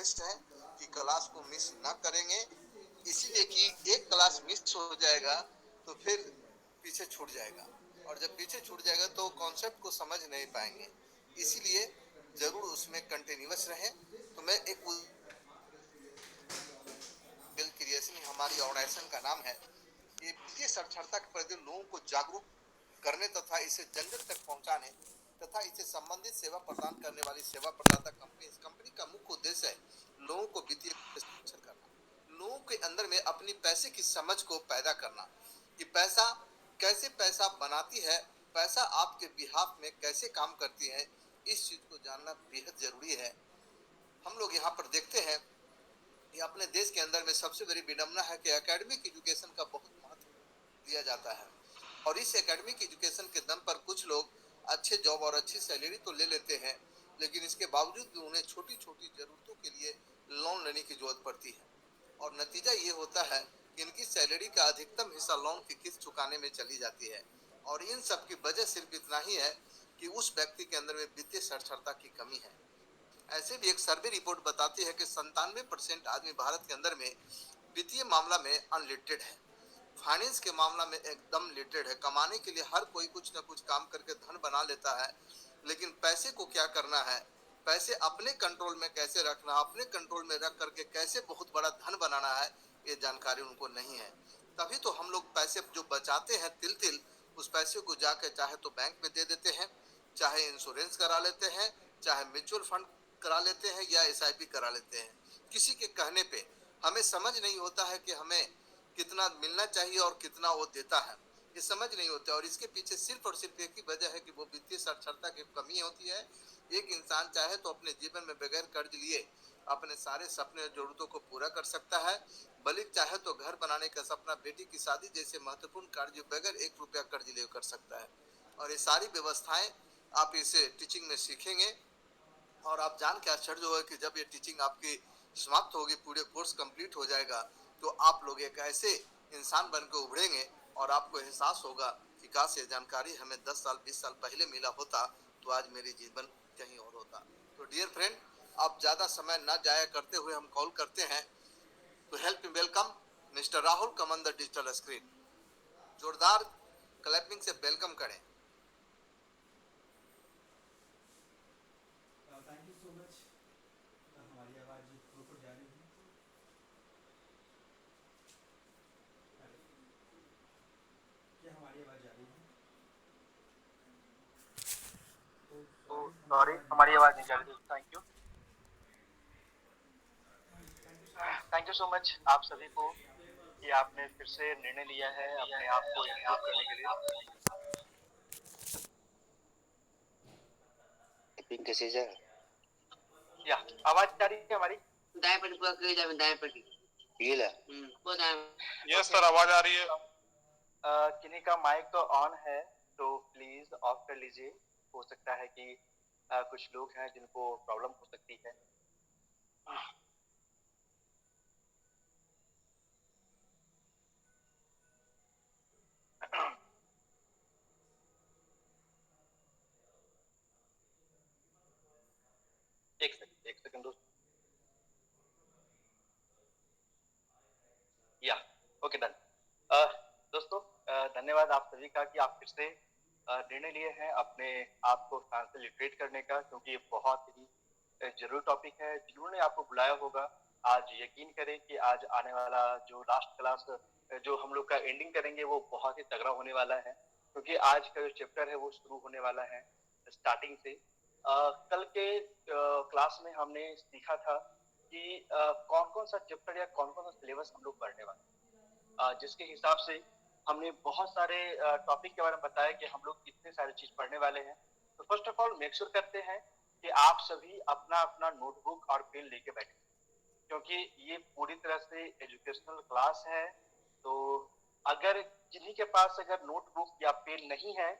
Best है कि class को मिस ना करेंगे, इसीलिए कि एक क्लास मिस हो जाएगा तो फिर पीछे छूट जाएगा, और जब पीछे छूट जाएगा तो कॉन्सेप्ट को समझ नहीं पाएंगे। इसीलिए जरूर उसमें कंटिन्यूअस रहे। तो मैं एक क्रिएशन हमारी ऑर्गेनाइजेशन का नाम है, ये वित्तीय साक्षरता के प्रति लोगों को जागरूक करने तथा इसे जन जन तक पहुंचाने तथा इसे संबंधित सेवा प्रदान करने वाली सेवा प्रदाता कंपनी, इस कंपनी का मुख्य उद्देश्य है लोगों को वित्तीय साक्षर करना, लोगों के अंदर में अपनी पैसे की समझ को पैदा करना कि पैसा कैसे पैसा बनाती है, पैसा आपके बिहाफ में कैसे काम करती है, इस चीज को जानना बेहद जरूरी है। हम लोग यहाँ पर देखते हैं कि अपने देश के अंदर में सबसे बड़ी विडंबना है कि एकेडमिक एजुकेशन का बहुत महत्व दिया जाता है, और इस एकेडमिक एजुकेशन के दम पर कुछ लोग अच्छे जॉब और अच्छी सैलरी तो ले लेते हैं, लेकिन इसके बावजूद भी उन्हें छोटी छोटी जरूरतों के लिए लोन लेने की जरूरत पड़ती है, और नतीजा ये होता है कि इनकी सैलरी का अधिकतम हिस्सा लोन की किस्त चुकाने में चली जाती है। और इन सब की वजह सिर्फ इतना ही है कि उस व्यक्ति के अंदर में वित्तीय साक्षरता की कमी है। ऐसे भी एक सर्वे रिपोर्ट बताती है कि 97% आदमी भारत के अंदर में वित्तीय मामला में अनलिटरेट है, फाइनेंस के मामला में एकदम लिटरेट है। कमाने के लिए हर कोई कुछ ना कुछ काम करके धन बना लेता है, लेकिन पैसे को क्या करना है, पैसे अपने कंट्रोल में कैसे रखना, अपने कंट्रोल में रख करके कैसे बहुत बड़ा धन बनाना है, ये जानकारी उनको नहीं है। तभी तो हम लोग पैसे जो बचाते हैं तिल तिल, उस पैसे को जाके चाहे तो बैंक में दे देते हैं, चाहे इंश्योरेंस करा लेते हैं, चाहे म्यूचुअल फंड करा लेते हैं, या एसआईपी करा लेते हैं। किसी के कहने पे हमें समझ नहीं होता है कि हमें कितना मिलना चाहिए और कितना वो देता है, ये समझ नहीं होता। और इसके पीछे सिर्फ और सिर्फ एक ही वजह है कि वो वित्तीय साक्षरता की कमी होती है। एक इंसान चाहे तो अपने जीवन में बगैर कर्ज लिए अपने सारे सपने और जरूरतों को पूरा कर सकता है, बल्कि चाहे तो घर बनाने का सपना, बेटी की शादी जैसे महत्वपूर्ण कार्य बगैर 1 रुपया कर्ज लिए कर सकता है। और ये सारी व्यवस्थाएं आप इसे टीचिंग में सीखेंगे, और आप जान के आश्चर्य होगा कि जब ये टीचिंग आपकी समाप्त होगी, पूरे कोर्स कंप्लीट हो जाएगा, तो आप लोग एक ऐसे इंसान बन के उभरेंगे और आपको एहसास होगा कि काश ये जानकारी हमें 10 साल 20 साल पहले मिला होता तो आज मेरी जीवन कहीं और होता। तो डियर फ्रेंड, आप ज्यादा समय न जाया करते हुए हम कॉल करते हैं तो help me welcome mister Rahul come on the digital screen. जोरदार क्लैपिंग से वेलकम करें। Thank you so much. हमारी आवाज़ प्रॉपर जा रही है? क्या हमारी आवाज़ जा रही है? तो तो सॉरी, हमारी सॉरी आवाज़ नहीं हमारी जा आवाज रही। नहीं जा रही थी। Thank you. Thank you so much. Thank you so much आप सभी को कि आपने फिर से निर्णय लिया है अपने आप को इम्प्रूव करने के लिए। टाइपिंग कैसे जाए? या आवाज जा रही है हमारी? दाएं पट्टी पूरा कर जाए, दाएं पट्टी ये ला वो दाएं। यस सर, आवाज आ रही है। किन्हीं का माइक तो ऑन है तो प्लीज ऑफ कर लीजिए। हो सकता है कि कुछ लोग हैं जिनको प्रॉब्लम हो सकती है। एक सेकंड दोस्तों। या ओके डन। दोस्तों धन्यवाद आप सभी का कि आप फिर से निर्णय लिए हैं अपने आप को फाइनेंशियल लिटरेट करने का, क्योंकि ये बहुत ही जरूरी टॉपिक है। जिन्होंने आपको बुलाया होगा, आज यकीन करें कि आज आने वाला जो लास्ट क्लास जो हम लोग का एंडिंग करेंगे वो बहुत ही तगड़ा होने वाला है, क्योंकि आज का जो चैप्टर है वो शुरू होने वाला है स्टार्टिंग से। कल के क्लास में हमने सीखा था कि कौन कौन सा चैप्टर या कौन कौन सा सिलेबस हम लोग पढ़ने वाले, जिसके हिसाब से हमने बहुत सारे टॉपिक के बारे में बताया कि हम लोग इतने सारी चीज पढ़ने वाले हैं। तो first of all make sure करते हैं कि आप सभी अपना अपना नोटबुक और पेन लेके बैठे, क्योंकि ये पूरी तरह से एजुकेशनल क्लास है। तो अगर जिन्हीं के पास अगर नोटबुक या पेन नहीं है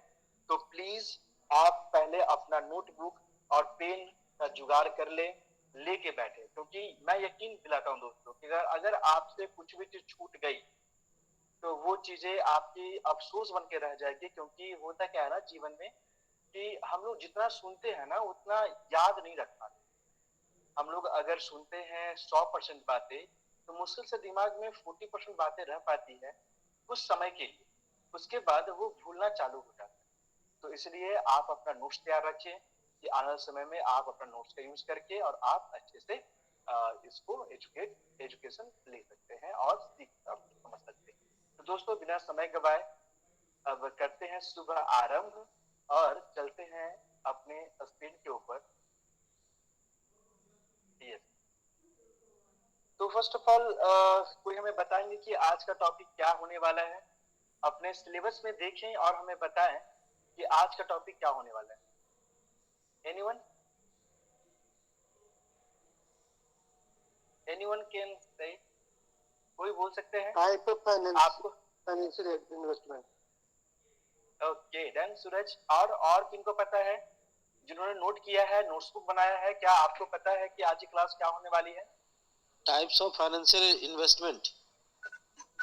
तो प्लीज आप पहले अपना नोटबुक और पेन का जुगाड़ कर ले, लेके बैठे, क्योंकि मैं यकीन दिलाता हूँ दोस्तों कि अगर आपसे कुछ भी चीज छूट गई तो वो चीजें आपकी अफसोस बन के रह जाएगी। क्योंकि होता क्या है ना जीवन में कि हम लोग जितना सुनते हैं ना उतना याद नहीं रख पाते। हम लोग अगर सुनते हैं हैं 100% बातें, तो मुश्किल से दिमाग में 40% बातें रह पाती है कुछ समय के लिए, उसके बाद वो भूलना चालू हो जाता है। तो इसलिए आप अपना नोट्स तैयार रखें कि आने वाले समय में आप अपना नोट्स का यूज करके और आप अच्छे से इसको एजुकेशन ले सकते हैं और समझ सकते हैं। तो दोस्तों बिना समय गवाए अब करते हैं सुबह आरंभ और चलते हैं अपने स्क्रीन के ऊपर। यस, तो फर्स्ट ऑफ ऑल कोई हमें बताएंगे कि आज का टॉपिक क्या होने वाला है? अपने सिलेबस में देखें और हमें बताएं कि आज का टॉपिक क्या होने वाला है। एनीवन कैन से कोई बोल सकते हैं? टाइप ऑफ आपको फाइनेंशियल इन्वेस्टमेंट। ओके डन सूरज। और किनको पता है जिन्होंने नोट किया है, नोटबुक बनाया है, क्या आपको पता है कि आज की क्लास क्या होने वाली है? Types of financial investment.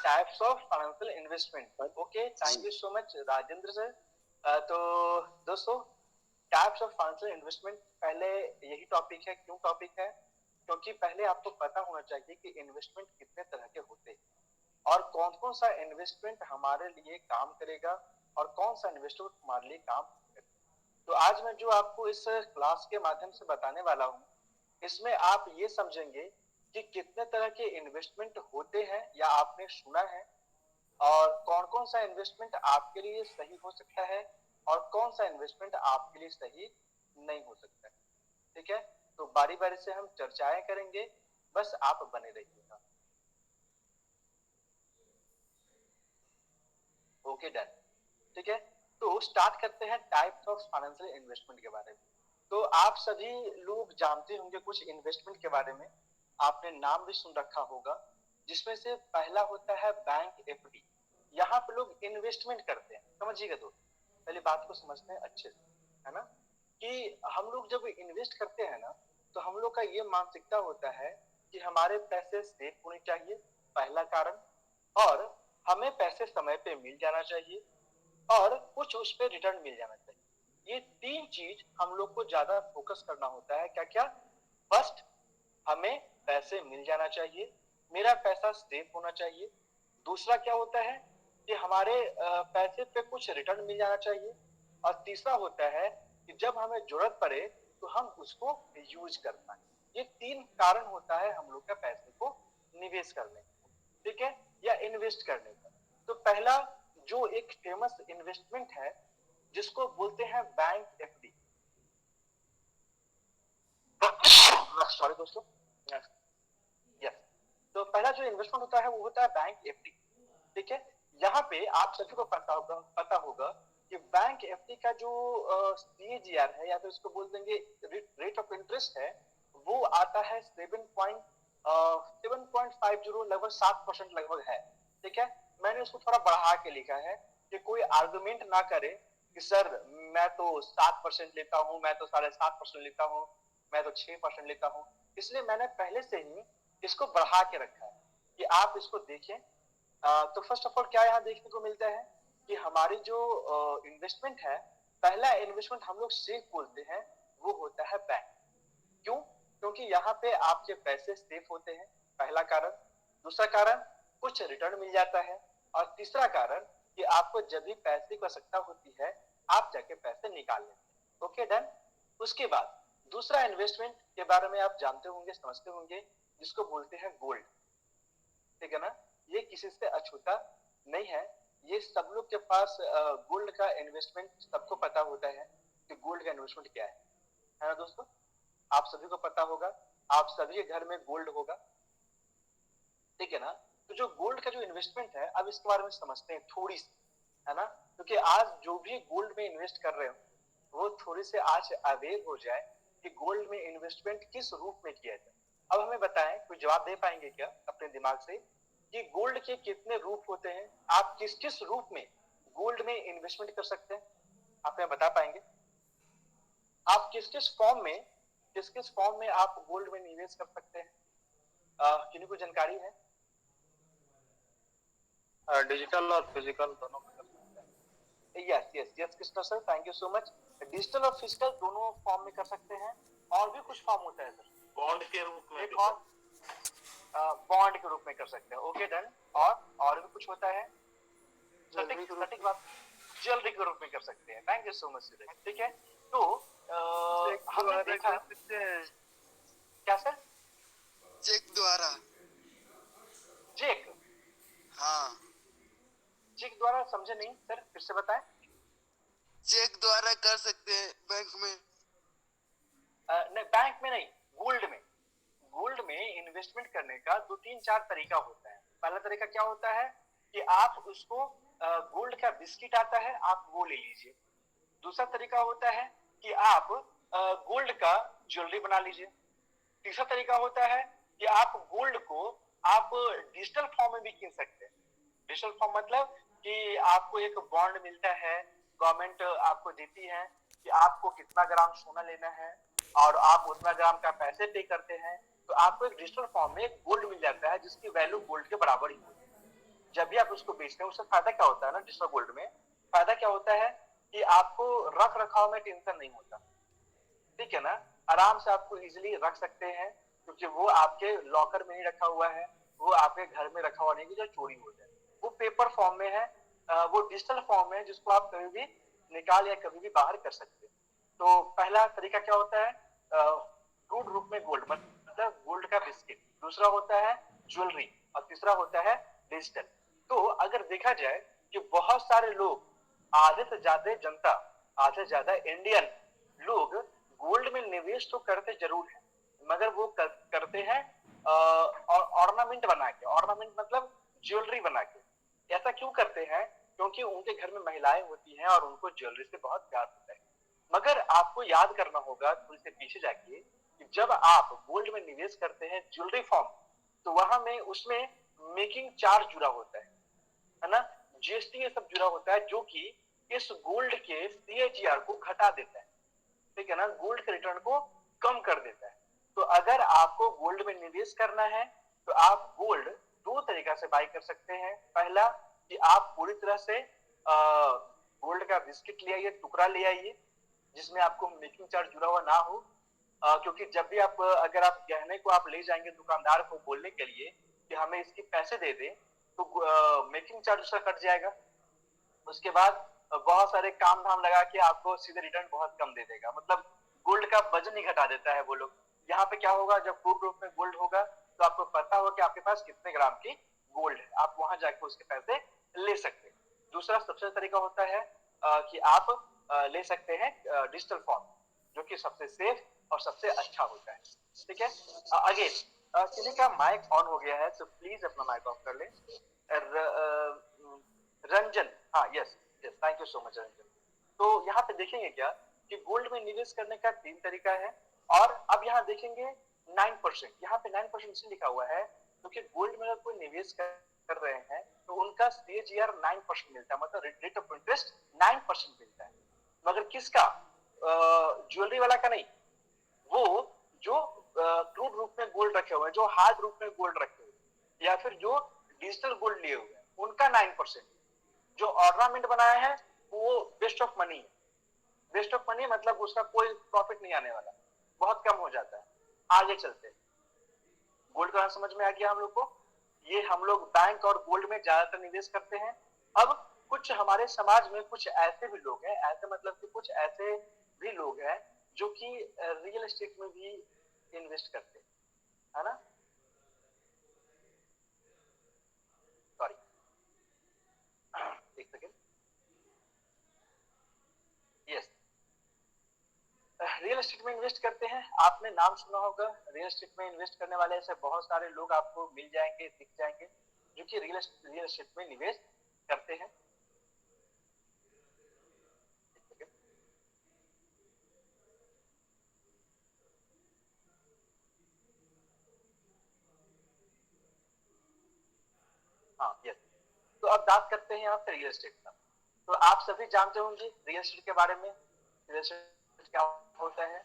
Types of financial investment. Okay, thank you so much Rajendra sir. तो दोस्तों टाइप्स ऑफ फाइनेंशियल इन्वेस्टमेंट पहले यही टॉपिक है। क्यों टॉपिक है? क्योंकि पहले आपको पता होना चाहिए कि इन्वेस्टमेंट कितने तरह के होते हैं और कौन कौन सा इन्वेस्टमेंट हमारे लिए काम करेगा और कौन सा इन्वेस्टमेंट हमारे लिए काम करेगा। तो आज मैं जो आपको इस क्लास के माध्यम से बताने वाला हूँ, इसमें आप ये समझेंगे कि कितने तरह के इन्वेस्टमेंट होते हैं या आपने सुना है, और कौन कौन सा इन्वेस्टमेंट आपके लिए सही हो सकता है और कौन सा इन्वेस्टमेंट आपके लिए सही नहीं हो सकता है। ठीक है, तो बारी बारी से हम चर्चाएं करेंगे, बस आप बने रहिएगा। ओके डन, ठीक है। तो स्टार्ट करते हैं टाइप्स ऑफ फाइनेंशियल इन्वेस्टमेंट के बारे में। तो आप सभी लोग जानते होंगे कुछ इन्वेस्टमेंट के बारे में, आपने नाम भी सुन रखा होगा, जिसमें से पहला होता है बैंक एफडी। यहाँ पे लोग इन्वेस्टमेंट करते हैं, समझिएगा दोस्तों, पहले बात को समझते हैं अच्छे से, है ना, कि हम लोग जब इन्वेस्ट करते हैं ना, तो हम लोग का ये मानसिकता होता है कि हमारे पैसे सेफ होने चाहिए, पहला कारण, और हमें पैसे समय पे मिल जाना चाहिए और कुछ उस पर रिटर्न मिल जाना चाहिए। ये तीन चीज हम लोग को ज्यादा फोकस करना होता है। क्या क्या? फर्स्ट, हमें पैसे मिल जाना चाहिए, मेरा पैसा सेफ होना चाहिए। दूसरा क्या होता है कि हमारे पैसे पे कुछ रिटर्न मिल जाना चाहिए। और तीसरा होता है कि जब हमें जरूरत पड़े तो हम उसको यूज कर पाए। ये तीन कारण होता है हम लोग का पैसे को निवेश करने का, ठीक है, या इन्वेस्ट करने का। तो पहला जो एक फेमस इन्वेस्टमेंट है जिसको बोलते हैं बैंक एफडी। सॉरी दोस्तों, यस, तो पहला जो इन्वेस्टमेंट होता है वो होता है बैंक एफडी। ठीक है, यहाँ पे आप सभी को पता होगा कि बैंक एफडी का जो सीएजीआर है, या तो इसको बोल देंगे रेट ऑफ इंटरेस्ट है, वो आता है 7.50, लगभग 7% लगभग है। ठीक है, मैंने उसको थोड़ा बढ़ा के लिखा है कि कोई आर्गुमेंट ना करे कि सर मैं तो 7% लेता हूँ, मैं तो 7.5% लेता हूँ, मैं तो 6% लेता हूँ। इसलिए मैंने पहले से ही इसको बढ़ा के रखा है कि आप इसको देखें। तो फर्स्ट ऑफ ऑल क्या यहाँ देखने को मिलता है कि हमारी जो इन्वेस्टमेंट है, पहला इन्वेस्टमेंट हम लोग सेफ बोलते हैं, वो होता है बैंक। क्यों? क्योंकि यहाँ पे आपके पैसे सेफ होते हैं, पहला कारण। दूसरा कारण, कुछ रिटर्न मिल जाता है। और तीसरा कारण कि आपको जब भी पैसे की आवश्यकता होती है आप जाके पैसे निकाल लेते हैं। Okay done. उसके बाद दूसरा इन्वेस्टमेंट के बारे में आप जानते होंगे, समझते होंगे, जिसको बोलते हैं गोल्ड। ठीक है ना, ये किसी से अछूता नहीं है, ये सब लोग के पास गोल्ड का इन्वेस्टमेंट सबको पता होता है कि गोल्ड का इन्वेस्टमेंट क्या है ना दोस्तों? आप सभी को पता होगा, आप सभी के घर में गोल्ड होगा, ठीक है ना। तो जो गोल्ड का जो इन्वेस्टमेंट है, अब इसके बारे में समझते हैं थोड़ी सी, है ना, क्योंकि आज जो भी गोल्ड में इन्वेस्ट कर रहे हो वो थोड़ी से आज अवेयर हो जाए कि गोल्ड में इन्वेस्टमेंट किस रूप में किया जाए। अब हमें बताएं, कोई जवाब दे पाएंगे क्या अपने दिमाग से कि गोल्ड के कितने रूप होते हैं? आप किस किस रूप में गोल्ड में इन्वेस्टमेंट कर सकते हैं? आप हमें बता पाएंगे? आप किस किस फॉर्म में आप गोल्ड में निवेश कर सकते हैं? किन्हीं को जानकारी है? डिजिटल और फिजिकल दोनों में कर सकते हैं। Yes yes yes Krishna sir, thank you so much. Digital और फिजिकल दोनों फॉर्म में कर सकते हैं। और भी कुछ फॉर्म होता है सर? बॉन्ड के रूप में एक और बॉन्ड के रूप में कर सकते हैं। Okay done. और भी कुछ होता है? सटीक बात, ज्वेलरी के रूप में कर सकते हैं। थैंक यू सो मच सूरज। ठीक है, तो हमने देखा क्या सर? चेक द्वारा। चेक? हाँ, चेक द्वारा समझे नहीं सर, फिर से बताएं। चेक द्वारा कर सकते हैं बैंक में। नहीं, बैंक में नहीं, गोल्ड में। गोल्ड में इन्वेस्टमेंट करने का 2-3-4 तरीका होता है। पहला तरीका क्या होता है कि आप उसको गोल्ड का बिस्किट आता है, आप वो ले लीजिए। दूसरा तरीका होता है कि आप गोल्ड का ज्वेलरी बना लीजिए। तीसरा तरीका होता है कि आप गोल्ड को आप डिजिटल फॉर्म में भी कीन सकते हैं। डिजिटल फॉर्म मतलब कि आपको एक बॉन्ड मिलता है, गवर्नमेंट आपको देती है कि आपको कितना ग्राम सोना लेना है और आप उतना ग्राम का पैसे पे करते हैं, तो आपको एक डिजिटल फॉर्म में गोल्ड मिल जाता है जिसकी वैल्यू गोल्ड के बराबर ही होती है। जब भी आप उसको बेचते हैं उससे फायदा क्या होता है ना, डिजिटल गोल्ड में फायदा क्या होता है कि आपको रख रखाव में टेंशन नहीं होता। ठीक है ना, आराम से आपको इजीली रख सकते हैं क्योंकि वो आपके लॉकर में ही रखा हुआ है, वो आपके घर में रखा हुआ नहीं कि जो चोरी हो जाए। वो पेपर फॉर्म में है, वो डिजिटल फॉर्म में जिसको आप कभी भी निकाल या कभी भी बाहर कर सकते हैं। तो पहला तरीका क्या होता है, क्रूड रूप में गोल्ड मतलब गोल्ड का बिस्किट। दूसरा होता है ज्वेलरी और तीसरा होता है डिजिटल। तो अगर देखा जाए कि बहुत सारे लोग, आधे से ज्यादा जनता, आधे से ज्यादा इंडियन लोग गोल्ड में निवेश तो करते जरूर है, मगर वो करते हैं ऑर्नामेंट बना के। ऑर्नामेंट मतलब ज्वेलरी बना के। ऐसा क्यों करते हैं? क्योंकि उनके घर में महिलाएं होती हैं और उनको ज्वेलरी से बहुत प्यार होता है। मगर आपको याद करना होगा थोड़ी से पीछे जाके कि जब आप गोल्ड में निवेश करते हैं ज्वेलरी फॉर्म, तो वहां में उसमें मेकिंग चार्ज जुड़ा होता है ना, जीएसटी ये सब जुड़ा होता है, जो कि इस गोल्ड के सीएजीआर को घटा देता है। ठीक है ना, गोल्ड के रिटर्न को कम कर देता है। तो अगर आपको गोल्ड में निवेश करना है तो आप गोल्ड दो तरीका से बाय कर सकते हैं। पहला कि आप पूरी तरह से गोल्ड का बिस्किट ले आइए, टुकड़ा ले आइए जिसमें आपको मेकिंग चार्ज जुड़ा हुआ ना हो, क्योंकि जब भी आप अगर आप गहने को आप ले जाएंगे दुकानदार को बोलने के लिए कि हमें इसके पैसे दे दे, तो मेकिंग चार्ज उसका कट जाएगा। उसके बाद बहुत सारे काम धाम लगा के आपको सीधे रिटर्न बहुत कम दे देगा, मतलब गोल्ड का वजन ही घटा देता है वो लोग। यहाँ पे क्या होगा, जब क्रूड रूप में गोल्ड होगा तो आपको पता होगा कि आपके पास कितने ग्राम की गोल्ड है, आप वहां जाके उसके पैसे ले सकते हैं। दूसरा सबसे तरीका होता है कि आप ले सकते हैं डिजिटल फॉर्म, जो कि सबसे सेफ और सबसे अच्छा होता है। ठीक है, अगेन किसी का माइक ऑन हो गया है तो प्लीज अपना माइक ऑफ कर ले। रंजन, हाँ yes yes, thank you so much Ranjan. तो यहाँ पे देखेंगे क्या कि गोल्ड में निवेश करने का 3 तरीका है। और अब यहाँ देखेंगे 9%, यहाँ पे 9% से लिखा हुआ है क्योंकि गोल्ड में अगर कोई निवेश कर रहे हैं तो उनका सीएजीआर 9% मिलता है, मतलब रेट ऑफ इंटरेस्ट 9% मिलता है। मगर किसका? ज्वेलरी वाला का नहीं, वो जो क्रूड रूप में गोल्ड रखे हुए हैं, जो हार्ड रूप में गोल्ड रखे हुए हैं, या फिर जो डिजिटल गोल्ड लिए हुए हैं, उनका 9%। जो ऑर्नामेंट बनाया है वो वेस्ट ऑफ मनी है। वेस्ट ऑफ मनी मतलब उसका कोई प्रॉफिट नहीं आने वाला, बहुत कम हो जाता है। आगे चलते, गोल्ड का समझ में आ गया हम लोग को। ये हम लोग बैंक और गोल्ड में ज्यादातर निवेश करते हैं। अब कुछ हमारे समाज में कुछ ऐसे भी लोग हैं, ऐसे मतलब कि कुछ ऐसे भी लोग हैं जो कि रियल एस्टेट में भी इन्वेस्ट करते हैं, है ना। सॉरी, एक सेकेंड। यस, रियल एस्टेट में इन्वेस्ट करते हैं। आपने नाम सुना होगा, रियल एस्टेट में इन्वेस्ट करने वाले ऐसे बहुत सारे लोग आपको मिल जाएंगे, दिख जाएंगे, जो कि रियल एस्टेट में निवेश करते हैं। हाँ यस, तो अब बात करते हैं यहाँ पे रियल एस्टेट का। तो आप सभी जानते होंगे रियल एस्टेट के बारे में। रियल एस्टेट क्या होता है?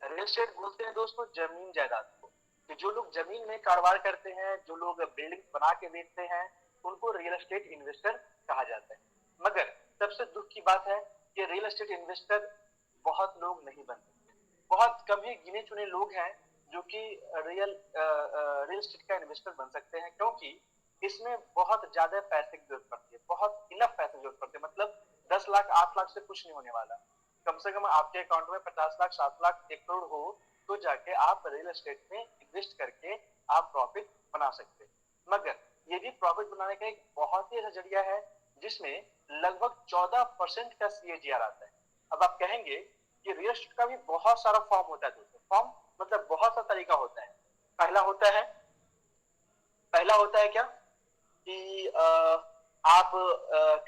रियल एस्टेट बोलते हैं दोस्तों जमीन जायदाद को। तो जो लोग जमीन में कारोबार करते हैं, जो लोग बिल्डिंग बना के बेचते हैं, उनको रियल एस्टेट इन्वेस्टर कहा जाता है। मगर सबसे दुख की बात है कि रियल एस्टेट इन्वेस्टर बहुत लोग नहीं बनते। बहुत कम ही गिने चुने लोग हैं जो कि रियल एस्टेट का इन्वेस्टर बन सकते हैं, क्योंकि इसमें बहुत ज्यादा पैसे की जरूरत पड़ती है, बहुत इनफ पैसे की जरूरत पड़ती है। मतलब 10 लाख 8 लाख से कुछ नहीं होने वाला, कम से कम आपके अकाउंट में 50 लाख 7 लाख 1 करोड़ हो तो जाके आप रियल एस्टेट में इन्वेस्ट करके आप प्रॉफिट बना सकते हैं। मगर ये भी प्रॉफिट बनाने का एक बहुत ही अच्छा जरिया है जिसमें लगभग 14% का CAGR आता है। अब आप कहेंगे कि रियल एस्टेट का भी बहुत सारा फॉर्म होता है दोस्तों, फॉर्म मतलब बहुत सा तरीका होता है। पहला होता है क्या कि आप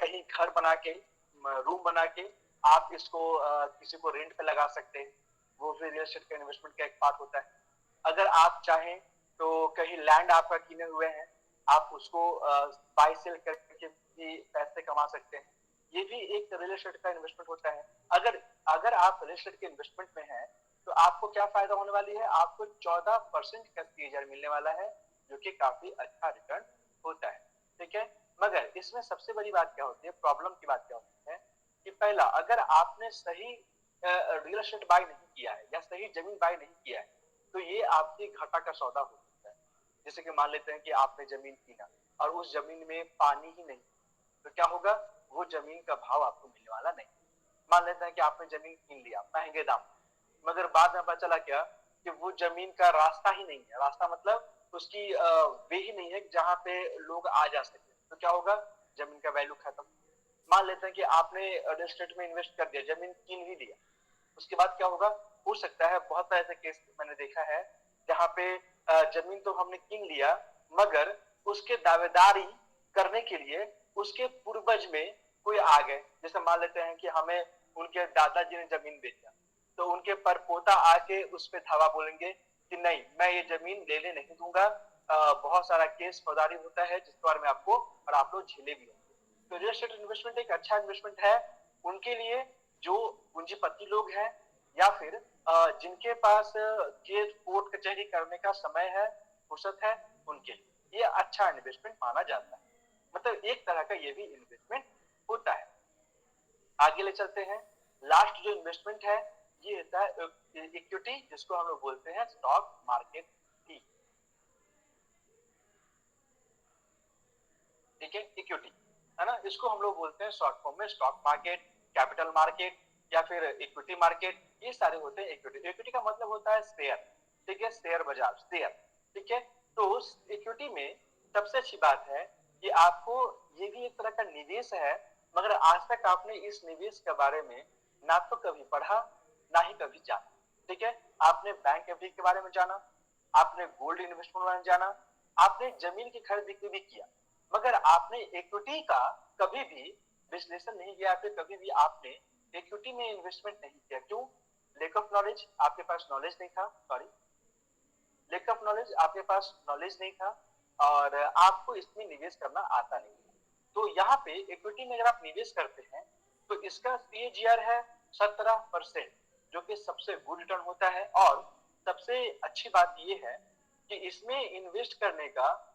कहीं घर बना के, रूम बना के आप इसको किसी को रेंट पे लगा सकते हैं, वो भी रियल एस्टेट का इन्वेस्टमेंट का एक पार्ट होता है। अगर आप चाहें तो कहीं लैंड आपका किने हुए हैं, आप उसको बाय सेल करके भी पैसे कमा सकते हैं, ये भी एक रियल एस्टेट का इन्वेस्टमेंट होता है। अगर आप रियल एस्टेट के इन्वेस्टमेंट में हैं तो आपको क्या फायदा होने वाली है, आपको 14% का CAGR मिलने वाला है, जो कि काफी अच्छा रिटर्न होता है। ठीक है, मगर इसमें सबसे बड़ी बात क्या होती है, प्रॉब्लम की बात क्या होती है कि पहला, अगर आपने सही रियल एस्टेट बाय नहीं किया है या सही जमीन बाय नहीं किया है तो ये आपकी घाटा का सौदा हो सकता है। जैसे कि मान लेते हैं कि आपने जमीन कीना और उस जमीन में पानी ही नहीं, तो क्या होगा, वो जमीन का भाव आपको मिलने वाला नहीं। मान लेते हैं कि आपने जमीन कीन लिया महंगे दाम, मगर बाद में पता चला क्या कि वो जमीन का रास्ता ही नहीं है, रास्ता मतलब उसकी वे ही नहीं है जहां पे लोग आ जा सके, तो क्या होगा, जमीन का वैल्यू खत्म। मान लेते हैं कि आपने रियल एस्टेट में इन्वेस्ट कर दिया, जमीन कीन ही लिया, उसके बाद क्या होगा, हो सकता है बहुत सारे ऐसे केस मैंने देखा है जहां पे जमीन तो हमने कीन लिया मगर उसके दावेदारी करने के लिए उसके पूर्वज में कोई आ गए। जैसे मान लेते हैं कि हमें उनके दादाजी ने जमीन बेचा, तो उनके परपोता आके उस पे धावा बोलेंगे कि नहीं, मैं ये जमीन लेने नहीं दूंगा। बहुत सारा केस फौजदारी होता है जिसके बारे में आपको और आप लोग झेले भी होंगे। तो रियल एस्टेट इन्वेस्टमेंट एक अच्छा इन्वेस्टमेंट है उनके लिए जो पूंजीपति लोग हैं या फिर जिनके पास केस कोर्ट कचहरी करने का समय है, फुर्सत है, उनके लिए ये अच्छा इन्वेस्टमेंट माना जाता है। मतलब एक तरह का ये भी इन्वेस्टमेंट होता है। आगे ले चलते हैं, लास्ट जो इन्वेस्टमेंट है ये होता है इक्विटी, जिसको हम लोग बोलते हैं स्टॉक मार्केट की। ठीक है, इक्विटी है ना, इसको हम लोग बोलते हैं शॉर्ट फॉर्म में स्टॉक मार्केट, कैपिटल मार्केट या फिर इक्विटी मार्केट, ये सारे होते हैं इक्विटी। इक्विटी का मतलब होता है शेयर, ठीक है, शेयर बाजार, शेयर। ठीक है, तो इक्विटी में सबसे अच्छी बात है कि आपको ये भी एक तरह का निवेश है, मगर आज तक आपने इस निवेश के बारे में ना तो कभी पढ़ा ना ही कभी जाना। ठीक है, आपने बैंक एफडी के बारे में जाना, आपने गोल्ड इन्वेस्टमेंट बारे में जाना, आपने जमीन की खरीद बिक्री भी किया, मगर आपने इक्विटी का कभी भी विश्लेषण नहीं किया, फिर कभी भी आपने इक्विटी में इन्वेस्टमेंट नहीं किया। क्यों? लेक ऑफ नॉलेज, आपके पास नॉलेज नहीं था, सॉरी, लेक ऑफ नॉलेज, आपके पास नॉलेज नहीं था और आपको इसमें निवेश करना आता नहीं। तो यहाँ पे इक्विटी में अगर आप निवेश करते हैं तो इसका CAGR है 17%, जो कि सबसे गुड रिटर्न होता है। और सबसे अच्छी बात ये है कि इसमें इन्वेस्ट करने का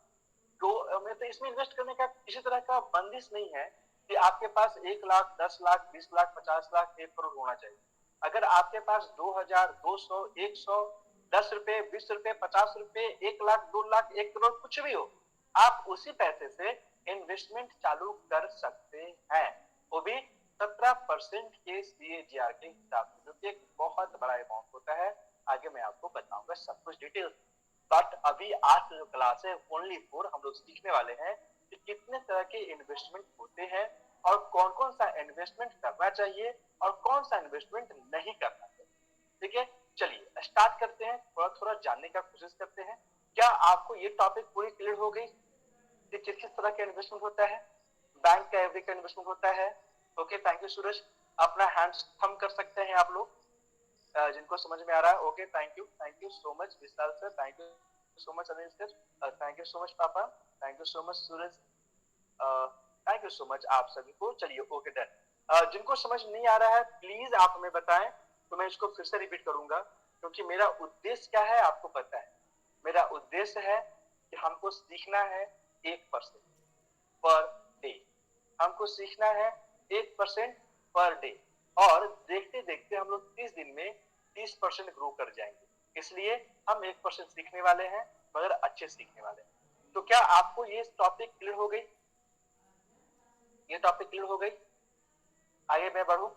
तो इसमें इन्वेस्ट करने का किसी तरह का बंदिश नहीं है कि आपके पास 1 लाख 10 लाख 20 लाख 50 लाख 1 करोड़ होना चाहिए। अगर आपके पास 2000 200 100 10 रुपए 20 रुपए 50 रुपए 1 लाख 2 लाख 1 करोड़ कुछ भी हो, आप उसी पैसे से इन्वेस्टमेंट चालू कर सकते हैं, वो भी 17% के CAGR के हिसाब से, जो कि एक बहुत बड़ा अमाउंट होता है। आगे मैं आपको बताऊंगा सब कुछ डिटेल। बट अभी आज जो क्लास है ओनली फॉर हम लोग सीखने वाले हैं कि कितने तरह के इन्वेस्टमेंट होते हैं और कौन कौन सा इन्वेस्टमेंट करना चाहिए और कौन सा इन्वेस्टमेंट नहीं करना चाहिए। ठीक है, चलिए स्टार्ट करते हैं, थोड़ा थोड़ा जानने का कोशिश करते हैं। क्या आपको ये टॉपिक पूरी क्लियर हो गई कि किस किस तरह का इन्वेस्टमेंट होता है, बैंक का एवरी का इन्वेस्टमेंट होता है? ओके, थैंक यू सूरज, अपना हैंड थम कर सकते हैं आप लोग जिनको समझ में आ रहा है। Okay, thank you so much Vishal sir, thank you so much Anil sir, thank you so much पापा, thank you so much Suraj, thank you so much आप सभी को। चलिए ओके डन। जिनको समझ नहीं आ रहा है प्लीज आप हमें बताएं, तो मैं इसको फिर से रिपीट करूंगा, क्योंकि मेरा उद्देश्य क्या है आपको पता है। मेरा उद्देश्य है कि हमको सीखना है 1% पर डे, हमको सीखना है 1% पर डे, और देखते देखते हम लोग 30 दिन में 30% ग्रो कर जाएंगे। इसलिए हम 1% सीखने वाले हैं, मगर अच्छे सीखने वाले हैं। तो क्या आपको ये टॉपिक क्लियर हो गई? ये टॉपिक क्लियर हो गई? आगे मैं बढ़ूं?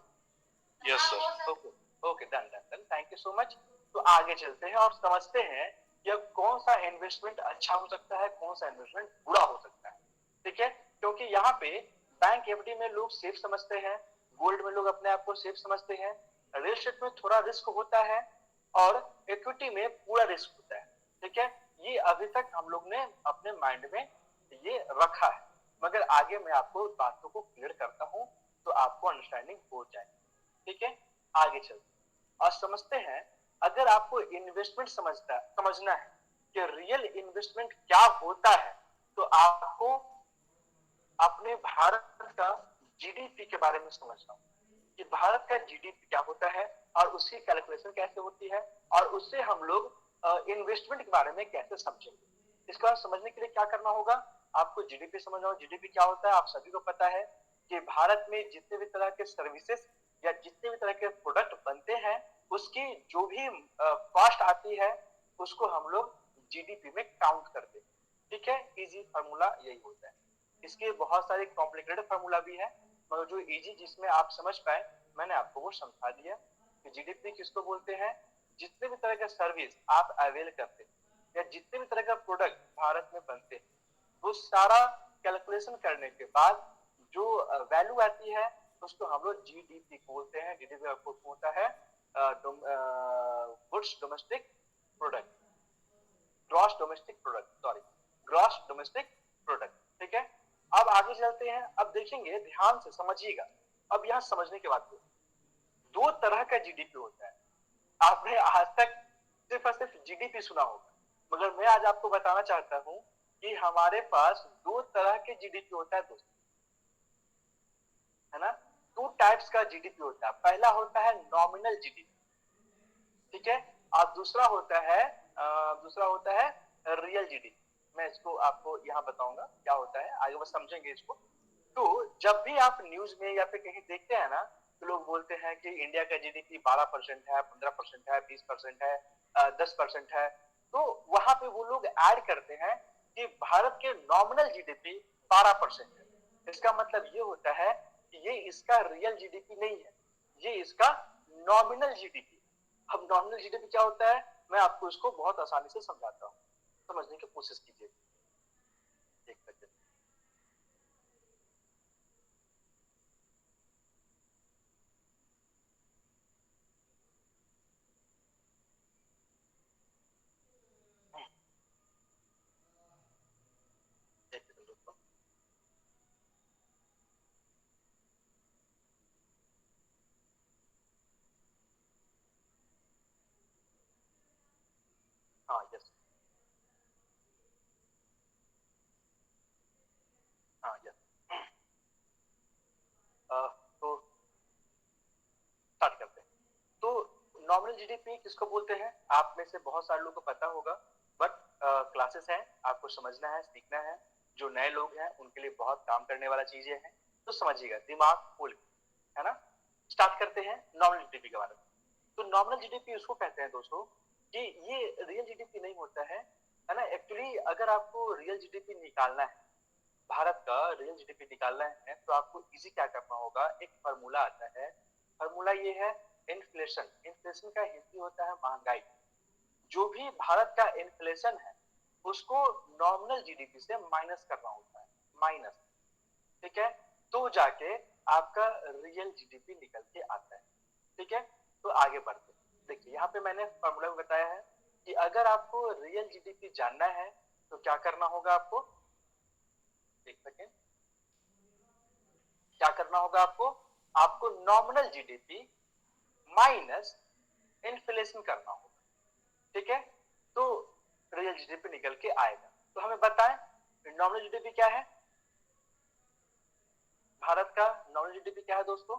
Yes sir. Okay okay, done done done, thank you so much. तो आगे चलते हैं और समझते हैं कि अब कौन सा इन्वेस्टमेंट अच्छा हो सकता है, कौन सा इन्वेस्टमेंट बुरा हो सकता है। ठीक है, क्योंकि यहाँ पे बैंक एफडी में लोग सेफ समझते हैं, गोल्ड में लोग अपने आप को सेफ समझते हैं, रियल एस्टेट में थोड़ा रिस्क होता है और इक्विटी में पूरा रिस्क होता है। ठीक है, ये अभी तक हम लोग ने अपने माइंड में ये रखा है, मगर आगे मैं आपको बातों को क्लियर करता हूँ तो आपको अंडरस्टैंडिंग हो जाए। ठीक है, आगे चलते और समझते हैं। अगर आपको इन्वेस्टमेंट समझना है कि रियल इन्वेस्टमेंट क्या होता है, तो आपको अपने भारत का जीडीपी के बारे में समझना होगा कि भारत का जीडीपी क्या होता है और उसकी कैलकुलेशन कैसे होती है और उससे हम लोग इन्वेस्टमेंट के बारे में कैसे समझेंगे। इसको समझने के लिए क्या करना होगा, आपको जीडीपी समझना होगा। जीडीपी क्या होता है आप सभी को पता है कि भारत में जितने भी तरह के सर्विसेज या जितने भी तरह के प्रोडक्ट बनते हैं, उसकी जो भी कॉस्ट आती है उसको हम लोग जीडीपी में काउंट करते हैं। ठीक है, इजी फार्मूला यही होता है। इसके बहुत सारे कॉम्प्लिकेटेड फार्मूला भी है, मगर जो इजी जिसमें आप समझ पाए मैंने आपको वो समझा दिया कि जीडीपी किसको बोलते हैं। जितने भी तरह का सर्विस आप अवेल करते हैं या जितने भी तरह का प्रोडक्ट भारत में बनते हैं, वो सारा कैलकुलेशन करने के बाद जो वैल्यू आती है उसको हम लोग जीडीपी बोलते हैं। जीडीपी आपको होता है goods domestic product, gross domestic product, sorry gross domestic product. ठीक है, अब आगे चलते हैं। अब देखेंगे, ध्यान से समझिएगा। अब यहाँ समझने के बाद दो तरह का जीडीपी होता है। आपने आज तक सिर्फ और सिर्फ जीडीपी सुना होगा, मगर मैं आज आपको बताना चाहता हूं कि हमारे पास दो तरह के जीडीपी होता है दोस्तों, है ना। टू टाइप्स का जीडीपी होता है। पहला होता है नॉमिनल जीडीपी, ठीक है, और दूसरा होता है रियल जीडीपी। मैं इसको आपको यहाँ बताऊंगा क्या होता है, आगे वो समझेंगे इसको। तो जब भी आप न्यूज में या फिर कहीं देखते हैं ना, तो लोग बोलते हैं कि इंडिया का जीडीपी 12% है, 15% है, 20% है, 10% है, तो वहां पे वो लोग ऐड करते हैं कि भारत के नॉमिनल जीडीपी 12% है। इसका मतलब ये होता है कि ये इसका रियल जीडीपी नहीं है, ये इसका नॉमिनल जीडीपी। अब नॉमिनल जीडीपी क्या होता है, मैं आपको इसको बहुत आसानी से समझाता हूँ, समझने की कोशिश कीजिए। एक सेकंड। एक सेकंड दोस्तों। हाँ यस, हाँ यस। तो स्टार्ट करते हैं। तो नॉमिनल जीडीपी किसको बोलते हैं, आप में से बहुत सारे लोगों को पता होगा, बट क्लासेस हैं, आपको समझना है, सीखना है। जो नए लोग हैं उनके लिए बहुत काम करने वाला चीजें हैं, तो समझिएगा, दिमाग खोल के, है ना। स्टार्ट करते हैं नॉमिनल जीडीपी के बारे में। तो नॉमिनल जीडीपी उसको कहते हैं दोस्तों कि ये रियल जीडीपी नहीं होता है ना। एक्चुअली अगर आपको रियल जीडीपी निकालना है, भारत का रियल जीडीपी निकालना है, तो आपको इजी क्या करना होगा, एक फार्मूला आता है। फार्मूला ये है इन्फ्लेशन। इन्फ्लेशन का हिंदी होता है महंगाई। जो भी भारत का इन्फ्लेशन है उसको नॉमिनल जीडीपी से माइनस करना होता है, माइनस। ठीक है, तो जाके आपका रियल जीडीपी निकल के आता है। ठीक है, तो आगे बढ़ते हैं। देखिए यहाँ पे मैंने फार्मूला बताया है कि अगर आपको रियल जीडीपी जानना है तो क्या करना होगा आपको, एक सेकेंड, क्या करना होगा आपको नॉमिनल जीडीपी माइनस इन्फ्लेशन करना होगा। ठीक है, तो रियल जीडीपी निकल के आएगा। तो हमें बताएं नॉमिनल जीडीपी क्या है, भारत का नॉमिनल जीडीपी क्या है दोस्तों,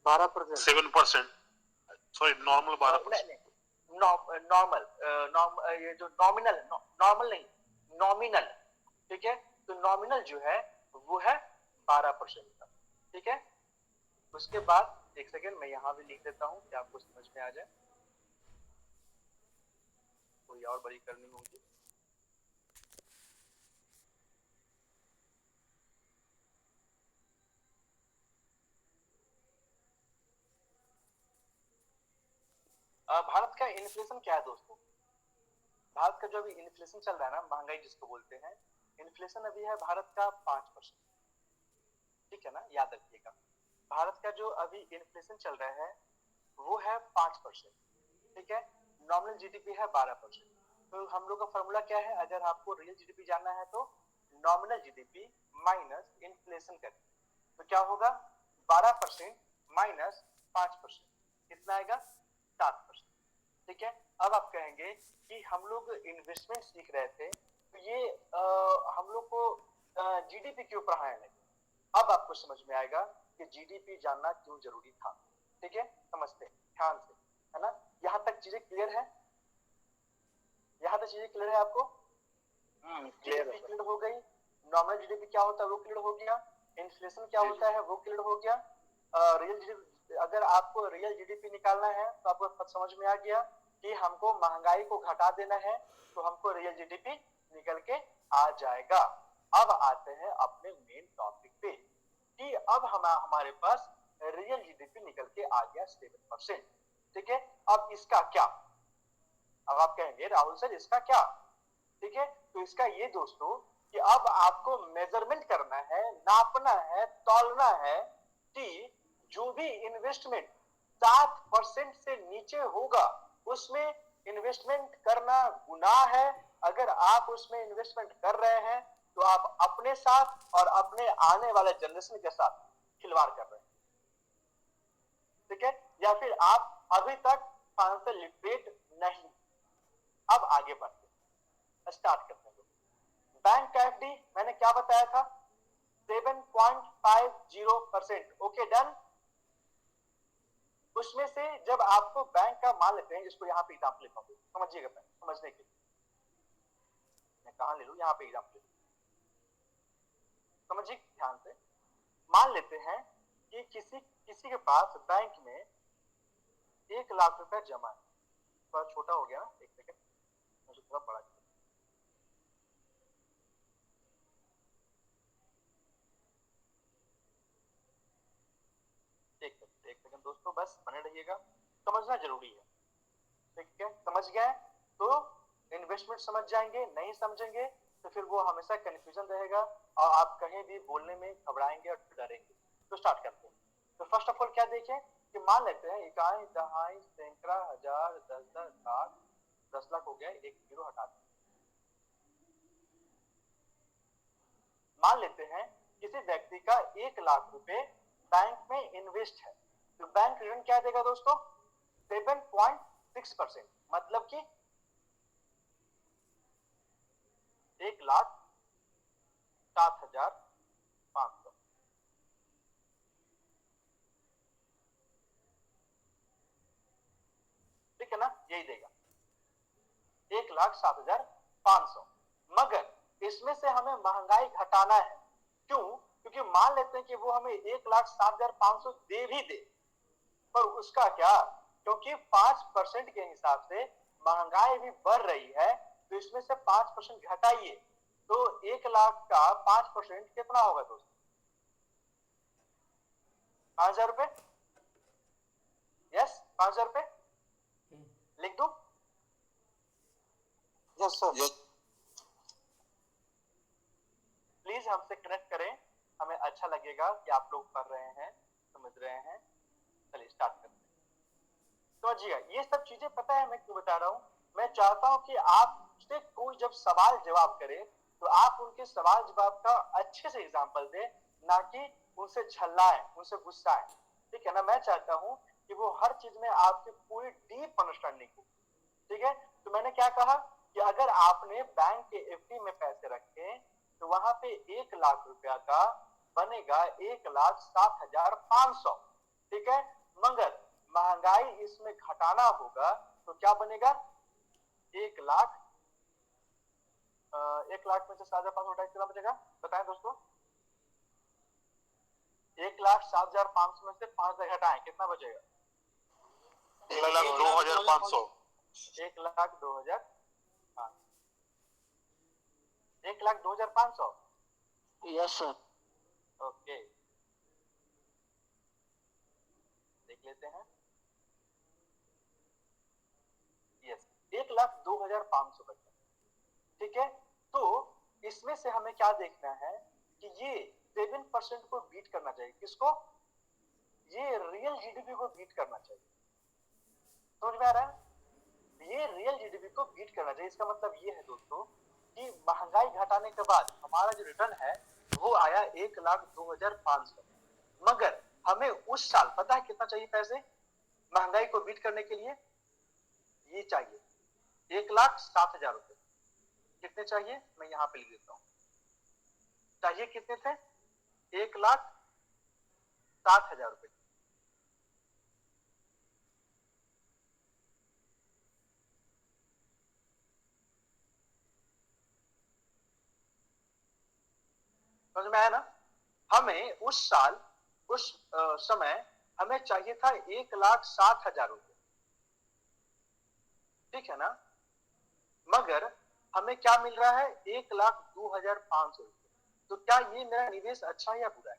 12%। 7%, सॉरी नॉर्मल 12%। नॉर्मल, ये जो नॉमिनल, नॉर्मल नहीं, नॉमिनल। ठीक है, तो नॉमिनल जो है वो है 12% का। ठीक है, उसके बाद एक सेकेंड मैं यहाँ भी लिख देता हूँ कि आपको समझ में आ जाए। थोड़ी और बड़ी करनी होंगी। भारत का इन्फ्लेशन क्या है दोस्तों? भारत का जो अभी इन्फ्लेशन चल रहा है ना, महंगाई जिसको बोलते हैं, इन्फ्लेशन अभी है भारत का 5%। ठीक है ना, याद रखिएगा। भारत का जो अभी इन्फ्लेशन चल रहा है वो है 5%। ठीक है, नॉमिनल जीडीपी है 12%। तो हम लोग का फॉर्मूला क्या है? अगर आपको रियल जीडीपी जानना है तो नॉमिनल जीडीपी माइनस इन्फ्लेशन करें तो क्या होगा? 12% माइनस 5% कितना आएगा? 7%। ठीक है, अब आप कहेंगे कि हम लोग इन्वेस्टमेंट सीख रहे थे तो ये हम लोग को जीडीपी क्यों पढ़ाया नहीं? अब आपको समझ में आएगा कि जीडीपी जानना क्यों जरूरी था। ठीक है, समझते हैं ध्यान से, है ना? यहाँ तक चीजें क्लियर है? यहाँ तक चीजें क्लियर है आपको? जीडीपी क्लियर हो गई, नॉमिनल जीडीपी क्या होता है वो क्लियर हो गया, इन्फ्लेशन क्या होता है वो क्लियर हो गया। रियल जीडीपी, अगर आपको रियल जीडीपी निकालना है तो आपको समझ में आ गया कि हमको महंगाई को घटा देना है तो हमको रियल जीडीपी निकल के आ जाएगा। अब आते हैं अपने मेन टॉपिक पे कि अब हमारे पास रियल जीडीपी निकल के आ गया 7%। ठीक है, अब इसका क्या? अब आप कहेंगे राहुल सर इसका क्या? ठीक है, तो इसका ये दोस्तों कि अब आपको मेजरमेंट करना है, नापना है, तौलना है कि जो भी इन्वेस्टमेंट 7% से नीचे होगा उसमें इन्वेस्टमेंट करना गुनाह है। अगर आप उसमें इन्वेस्टमेंट कर रहे हैं तो आप अपने साथ और अपने आने वाले जनरेशन के साथ खिलवाड़ कर रहे हैं। ठीक है, या फिर आप अभी तक फाइनेंशियल लिटरेट नहीं। अब आगे बढ़ते हैं, स्टार्ट करते हैं। बैंक का एफडी मैंने क्या बताया था? 7.50%। Okay done. उसमें से जब आपको बैंक का मान लेते हैं, इसको यहाँ पे एग्जाम्पल लेता हूँ समझिएगा, समझने के लिए मैं कहां ले लूं, यहाँ पे एग्जाम्पल समझिए ध्यान से। मान लेते हैं कि किसी के पास बैंक में 1 लाख रुपए जमा है। थोड़ा छोटा हो गया ना, एक सेकंड मुझे थोड़ा बड़ा किया। एक सेकंड दोस्तों, बस बने रहिएगा, समझना जरूरी है। ठीक है, समझ गए तो इन्वेस्टमेंट समझ जाएंगे, नहीं समझेंगे तो फिर वो हमेशा कंफ्यूजन रहेगा और आप कहीं भी बोलने में घबराएंगे और डरेंगे। तो स्टार्ट करते हैं। तो फर्स्ट ऑफ ऑल क्या देखें कि मान लेते हैं इकाई, दहाई, सैकड़ा, हजार, 10,000, लाख, 10 लाख हो गया, एक जीरो हटा दें। मान लेते हैं किसी व्यक्ति का 1 लाख रुपए बैंक में इन्वेस्ट है तो बैंक रिटर्न क्या देगा दोस्तों? 7.6%। मतलब कि 1,07,500। ठीक है ना, यही देगा 1,07,500। मगर इसमें से हमें महंगाई घटाना है। क्यों? क्योंकि मान लेते हैं कि वो हमें 1,07,500 दे भी दे, पर उसका क्या? क्योंकि 5% के हिसाब से महंगाई भी बढ़ रही है तो इसमें से 5% घटाइए तो 1 लाख का 5% कितना होगा दोस्तों? 5,000 रुपए। यस, 5,000 रुपए लिख दो। Yes sir. प्लीज हमसे कनेक्ट करें, हमें अच्छा लगेगा कि आप लोग पढ़ रहे हैं, समझ रहे हैं। चलिए स्टार्ट करते हैं। समझिएगा, ये सब चीजें पता है मैं क्यों बता रहा हूं? मैं चाहता हूं कि आपसे कोई जब सवाल जवाब करे तो आप उनके सवाल जवाब का अच्छे से एग्जाम्पल दे, ना कि उनसे झल्लाएं, उनसे गुस्साएं। ठीक है ना, मैं चाहता हूं कि वो हर चीज में आपकी पूरी डीप अंडरस्टैंडिंग हो। ठीक है, तो मैंने क्या कहा कि अगर आपने बैंक के एफडी में पैसे रखे तो वहां पे 1 लाख रुपया का बनेगा 1,07,500। ठीक है, मगर महंगाई इसमें घटाना होगा तो क्या बनेगा? 1 लाख 1 लाख में से 7,500 घटाए कितना बचेगा बताएं दोस्तों? 1,07,500 में से 5,000 घटाएं कितना बचेगा? 1,02,500। 1,02,000 1,02,500। Yes sir. ओके, देख लेते हैं। यस, 1,02,500 बचा। ठीक है, तो इसमें से हमें क्या देखना है कि ये 7% को बीट करना चाहिए। किसको? ये रियल जीडीपी को बीट करना चाहिए। समझ में आ रहा है? ये रियल जीडीपी को बीट करना चाहिए। इसका मतलब ये है दोस्तों कि महंगाई घटाने के बाद हमारा जो रिटर्न है वो आया 1,02,500। मगर हमें उस साल पता है कितना चाहिए पैसे महंगाई को बीट करने के लिए? ये चाहिए 1,07,000 रुपए। कितने चाहिए? मैं यहां पे लिख देता हूं। चाहिए कितने थे? 1,07,000 रुपए। समझ में आया ना? हमें उस साल उस समय हमें चाहिए था 1,07,000 रुपए। ठीक है ना? मगर हमें क्या मिल रहा है? 1,02,500 रुपए। तो क्या ये मेरा निवेश अच्छा है या बुरा है?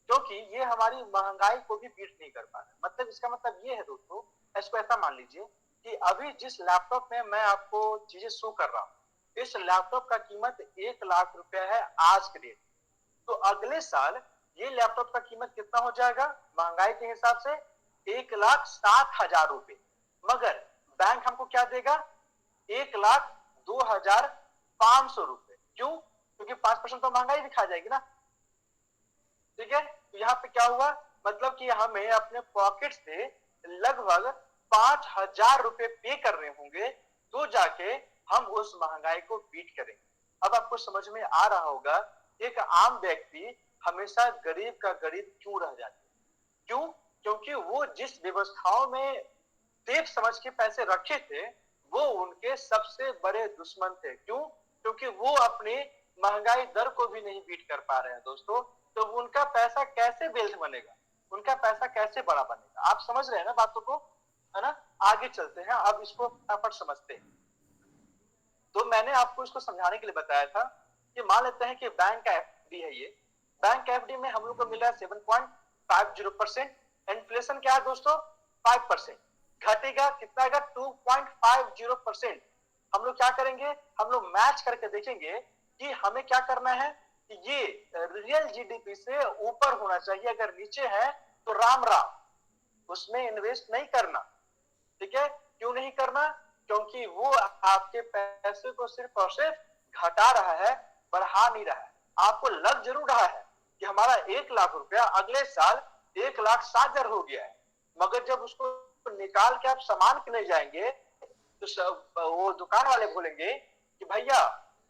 क्योंकि ये हमारी महंगाई को भी बीट नहीं कर पा रहा है। मतलब इसका मतलब ये है दोस्तों, इसको ऐसा मान लीजिए कि अभी जिस लैपटॉप में मैं आपको चीजें शो कर रहा हूं, इस लैपटॉप का कीमत 1,00,000 रुपया है आज के डेट। तो अगले साल ये लैपटॉप का कीमत कितना हो जाएगा महंगाई के हिसाब से? 1,07,000 रुपए। मगर बैंक हमको क्या देगा? 1,02,500 रुपए। क्यों? क्योंकि 5% तो महंगाई भी खा जाएगी ना। ठीक है, तो यहाँ पे क्या हुआ? मतलब कि हमें अपने पॉकेट से लगभग 5,000 रुपए पे करने होंगे तो जाके हम उस महंगाई को बीट करेंगे। अब आपको समझ में आ रहा होगा एक आम व्यक्ति हमेशा गरीब का गरीब क्यों रह जाता है। क्यों? क्योंकि वो जिस व्यवस्थाओं में देख समझ के पैसे रखे थे वो उनके सबसे बड़े दुश्मन थे। क्यों? क्योंकि वो अपने महंगाई दर को भी नहीं बीट कर पा रहे हैं दोस्तों। तो उनका पैसा कैसे वेल्थ बनेगा? उनका पैसा कैसे बड़ा बनेगा? आप समझ रहे हैं ना बातों को, है ना? आगे चलते हैं, अब इसको फटाफट समझते हैं। तो मैंने आपको इसको समझाने के लिए बताया था कि मान लेते हैं कि बैंक का एफडी है ये। बैंक एफडी में हम लोग को मिल रहा है 7.50%। इन्फ्लेशन क्या है दोस्तों? 5%। घटेगा कितना? 2.50%। हम लोग क्या करेंगे? हम लोग मैच करके देखेंगे कि हमें क्या करना है कि ये रियल जीडीपी से ऊपर होना चाहिए। अगर नीचे है तो राम राम, उसमें इन्वेस्ट नहीं करना। ठीक है, क्यों नहीं करना? क्योंकि वो आपके पैसे को सिर्फ और सिर्फ घटा रहा है, बढ़ा नहीं रहा है। आपको लग जरूर रहा है कि हमारा 1,00,000 रुपया अगले साल 1,07,000 हो गया है। मगर जब उसको निकाल के आप सामान किने जाएंगे तो वो दुकान वाले बोलेंगे कि भैया,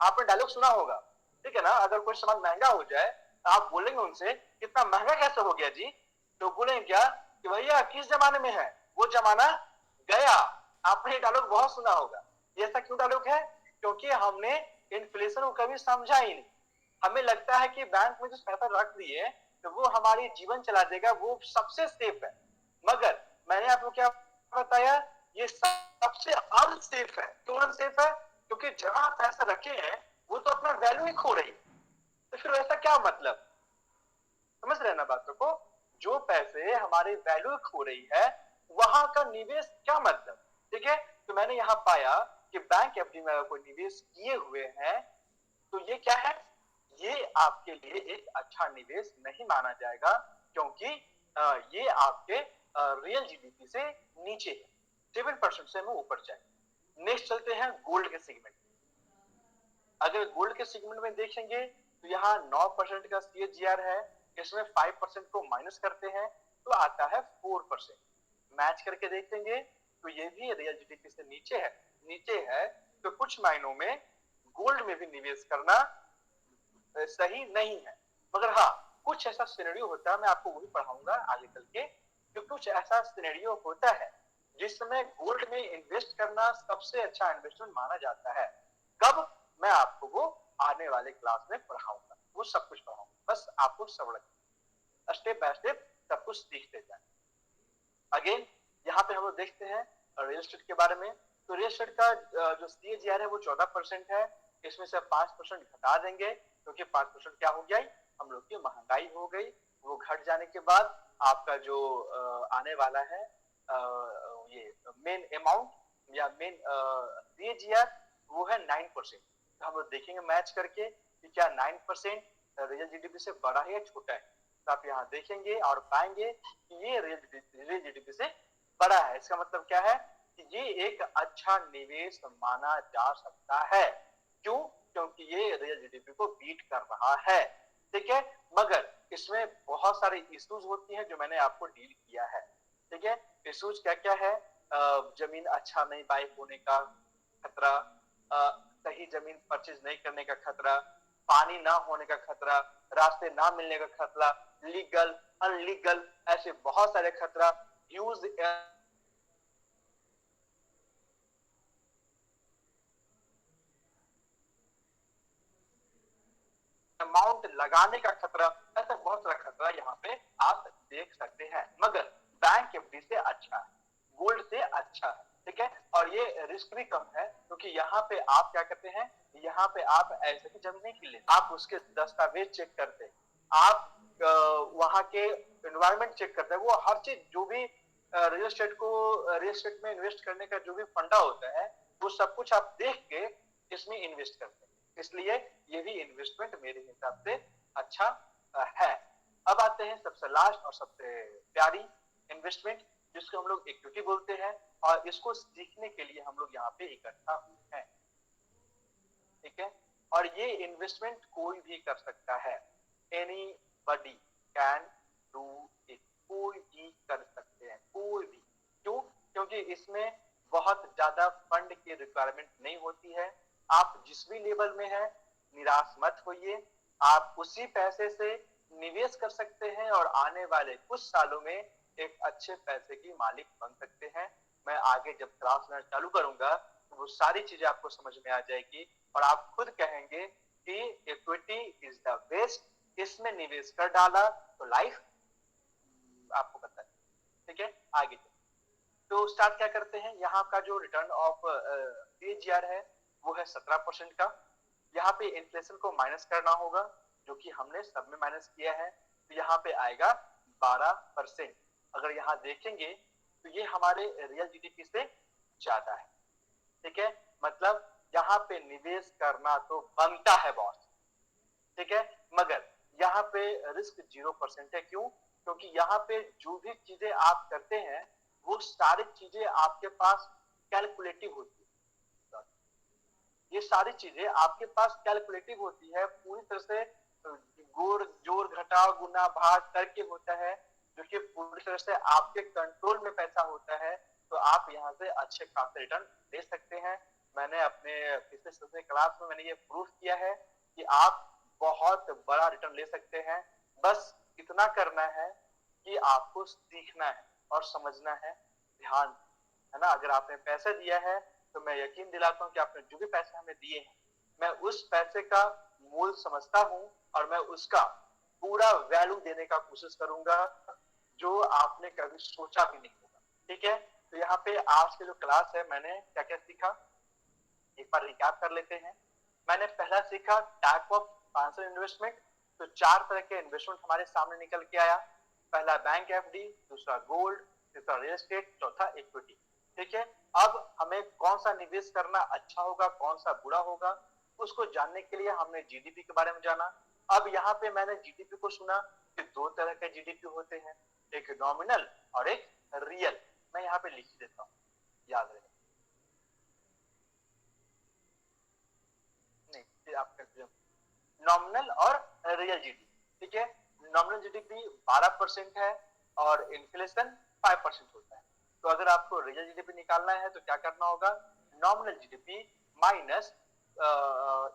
आपने डायलॉग सुना होगा, ठीक है ना? अगर कोई सामान महंगा हो जाए तो आप बोलेंगे उनसे कितना महंगा कैसे हो गया जी? तो बोलेंगे क्या कि भैया किस जमाने में है? वो जमाना गया। आपने डायलॉग बहुत सुना होगा। ये ऐसा क्यों डायलॉग है? क्योंकि हमने इन्फ्लेशन को कभी समझा ही नहीं। हमें लगता है कि बैंक में जो पैसा रख दिए तो वो हमारी जीवन चला देगा, वो सबसे सेफ है। मगर मैंने आपको क्या बताया? ये सबसे अनसेफ है। क्यों अनसेफ है? क्योंकि जहां पैसा रखे हैं वो तो अपना वैल्यू ही खो रही है। तो फिर ऐसा क्या मतलब? समझ रहे हैं ना बातों को? जो पैसे हमारे वैल्यू खो रही है वहां का निवेश क्या मतलब? ठीक है, तो मैंने यहाँ पाया कि बैंक एफडी में अगर कोई निवेश किए हुए हैं तो ये क्या है? ये आपके लिए एक अच्छा निवेश नहीं माना जाएगा, क्योंकि ये आपके रियल जीडीपी से नीचे है। 7% से हम ऊपर जाए। नेक्स्ट चलते हैं गोल्ड के सेगमेंट। अगर गोल्ड के सेगमेंट में देखेंगे तो यहाँ 9% का सीएजीआर है। इसमें 5% को माइनस करते हैं तो आता है 4%। मैच करके देखेंगे तो ये भी रियल जीडीपी से नीचे है। तो कुछ मायनों में गोल्ड में भी निवेश करना सही नहीं है। मगर हाँ, कुछ ऐसा सिनेरियो होता है, मैं आपको वही पढ़ाऊंगा आगे चल के, कि कुछ ऐसा सिनेरियो होता है जिसमें गोल्ड में इन्वेस्ट करना सबसे अच्छा इन्वेस्टमेंट माना जाता है। कब? मैं आपको वो आने वाले क्लास में पढ़ाऊंगा, वो सब कुछ पढ़ाऊंगा। बस आपको सब स्टेप बाय स्टेप सब कुछ सीखते जाए। अगेन यहाँ पे हम लोग देखते हैं रियल एस्टेट के बारे में। तो रियल एस्टेट का जो सीएजीआर है वो 14% है। इसमें से 5% घटा देंगे क्योंकि 5% क्या हो गया, हम लोग की महंगाई हो गई। वो घट जाने के बाद आपका जो आने वाला है ये मेन अमाउंट या मेन CAGR वो है 9%। तो हम लोग देखेंगे मैच करके कि क्या 9% रियल जीडीपी से बड़ा है या छोटा है। तो आप यहाँ देखेंगे और पाएंगे कि ये रियल जीडीपी से बड़ा है। इसका मतलब क्या है कि ये एक अच्छा निवेश माना जा सकता है। क्यों? क्योंकि ये रियल जीडीपी को बीट कर रहा है। ठीक है, मगर इसमें बहुत सारे इश्यूज होती हैं जो मैंने आपको डील किया है। ठीक है, इश्यूज क्या क्या है? जमीन अच्छा नहीं बाय होने का खतरा, सही जमीन परचेज नहीं करने का खतरा, पानी ना होने का खतरा, रास्ते ना मिलने का खतरा, लीगल अनलीगल ऐसे बहुत सारे खतरा, ह्यूज अमाउंट लगाने का खतरा, ऐसा बहुत सारा खतरा यहाँ पे आप देख सकते हैं। मगर बैंक एफडी से अच्छा है, गोल्ड से अच्छा है। ठीक है, और ये रिस्क भी कम है क्योंकि यहाँ पे आप क्या करते हैं, यहाँ पे आप ऐसे ही जमीन नहीं खरीद लेते, आप उसके दस्तावेज चेक करते हैं, आप वहां के एनवायरमेंट चेक करते हैं। वो हर चीज जो भी रियल एस्टेट में इन्वेस्ट करने का जो भी फंडा होता है वो सब कुछ आप देख के इसमें इन्वेस्ट करते हैं। इसलिए ये भी इन्वेस्टमेंट मेरे हिसाब से अच्छा है। अब आते हैं सबसे लास्ट और सबसे प्यारी इन्वेस्टमेंट जिसको हम लोग इक्विटी बोलते हैं, और इसको सीखने के लिए हम लोग यहाँ पे इकट्ठा हुए हैं। ठीक है, और ये इन्वेस्टमेंट कोई भी कर सकता है, एनीबॉडी कैन डू इट, कोई भी कर सकते हैं, कोई भी। क्यों? क्योंकि इसमें बहुत ज्यादा फंड की रिक्वायरमेंट नहीं होती है। आप जिस भी लेवल में है निराश मत होइए, आप उसी पैसे से निवेश कर सकते हैं और आने वाले कुछ सालों में एक अच्छे पैसे की मालिक बन सकते हैं। मैं आगे जब क्लास लेना चालू करूंगा तो वो सारी चीजें आपको समझ में आ जाएगी और आप खुद कहेंगे कि इक्विटी इज द बेस्ट, इसमें निवेश कर डाला तो लाइफ आपको पता है। ठीक है, आगे तो स्टार्ट क्या करते हैं, यहाँ का जो रिटर्न ऑफ CAGR है वो है 17% का। यहाँ पे इन्फ्लेशन को माइनस करना होगा जो कि हमने सब में माइनस किया है, तो यहाँ पे आएगा 12%। अगर यहाँ देखेंगे तो ये हमारे रियल जीडीपी से ज्यादा है। ठीक है, मतलब यहाँ पे निवेश करना तो बनता है बॉस। ठीक है, मगर यहाँ पे रिस्क 0% है। क्यों? क्योंकि यहाँ पे जो भी चीजें आप करते हैं वो सारी चीजें आपके पास कैलकुलेटिव होती है। ये सारी चीजें आपके पास कैलकुलेटिव होती है, पूरी तरह से जोड़ घटाव गुना भाग करके होता है, जो कि पूरी तरह से आपके कंट्रोल में पैसा होता है। तो आप यहाँ से अच्छे खासे रिटर्न ले सकते हैं। मैंने अपने पिछले क्लास में मैंने ये प्रूफ किया है कि आप बहुत बड़ा रिटर्न ले सकते हैं। बस इतना करना है कि आपको सीखना है और समझना है, ध्यान है ना। अगर आपने पैसे दिया है तो मैं यकीन दिलाता हूँ कि आपने जो भी पैसे हमें दिए हैं, मैं उस पैसे का मूल समझता हूँ और मैं उसका पूरा वैल्यू देने का कोशिश करूंगा जो आपने कभी सोचा भी नहीं होगा। ठीक है, तो यहाँ पे आज के जो क्लास है मैंने क्या क्या सीखा एक बार रिकैप कर लेते हैं। मैंने पहला सीखा टाइप ऑफ फाइनेंशियल इन्वेस्टमेंट। तो 4 तरह के इन्वेस्टमेंट हमारे सामने निकल के आया। पहला बैंक एफडी, दूसरा गोल्ड, तीसरा रियल एस्टेट, चौथा इक्विटी। ठीक है, अब हमें कौन सा निवेश करना अच्छा होगा, कौन सा बुरा होगा, उसको जानने के लिए हमने जीडीपी के बारे में जाना। अब यहाँ पे मैंने जीडीपी को सुना कि 2 तरह के जीडीपी होते हैं, एक नॉमिनल और एक रियल। मैं यहाँ पे लिख देता हूँ, याद रहे। नहीं, आप नॉमिनल और रियल जीडीपी। ठीक है, नॉमिनल जीडीपी 12% है और इन्फ्लेशन 5% होता है। तो अगर आपको रियल जीडीपी निकालना है तो क्या करना होगा, नॉमिनल जीडीपी माइनस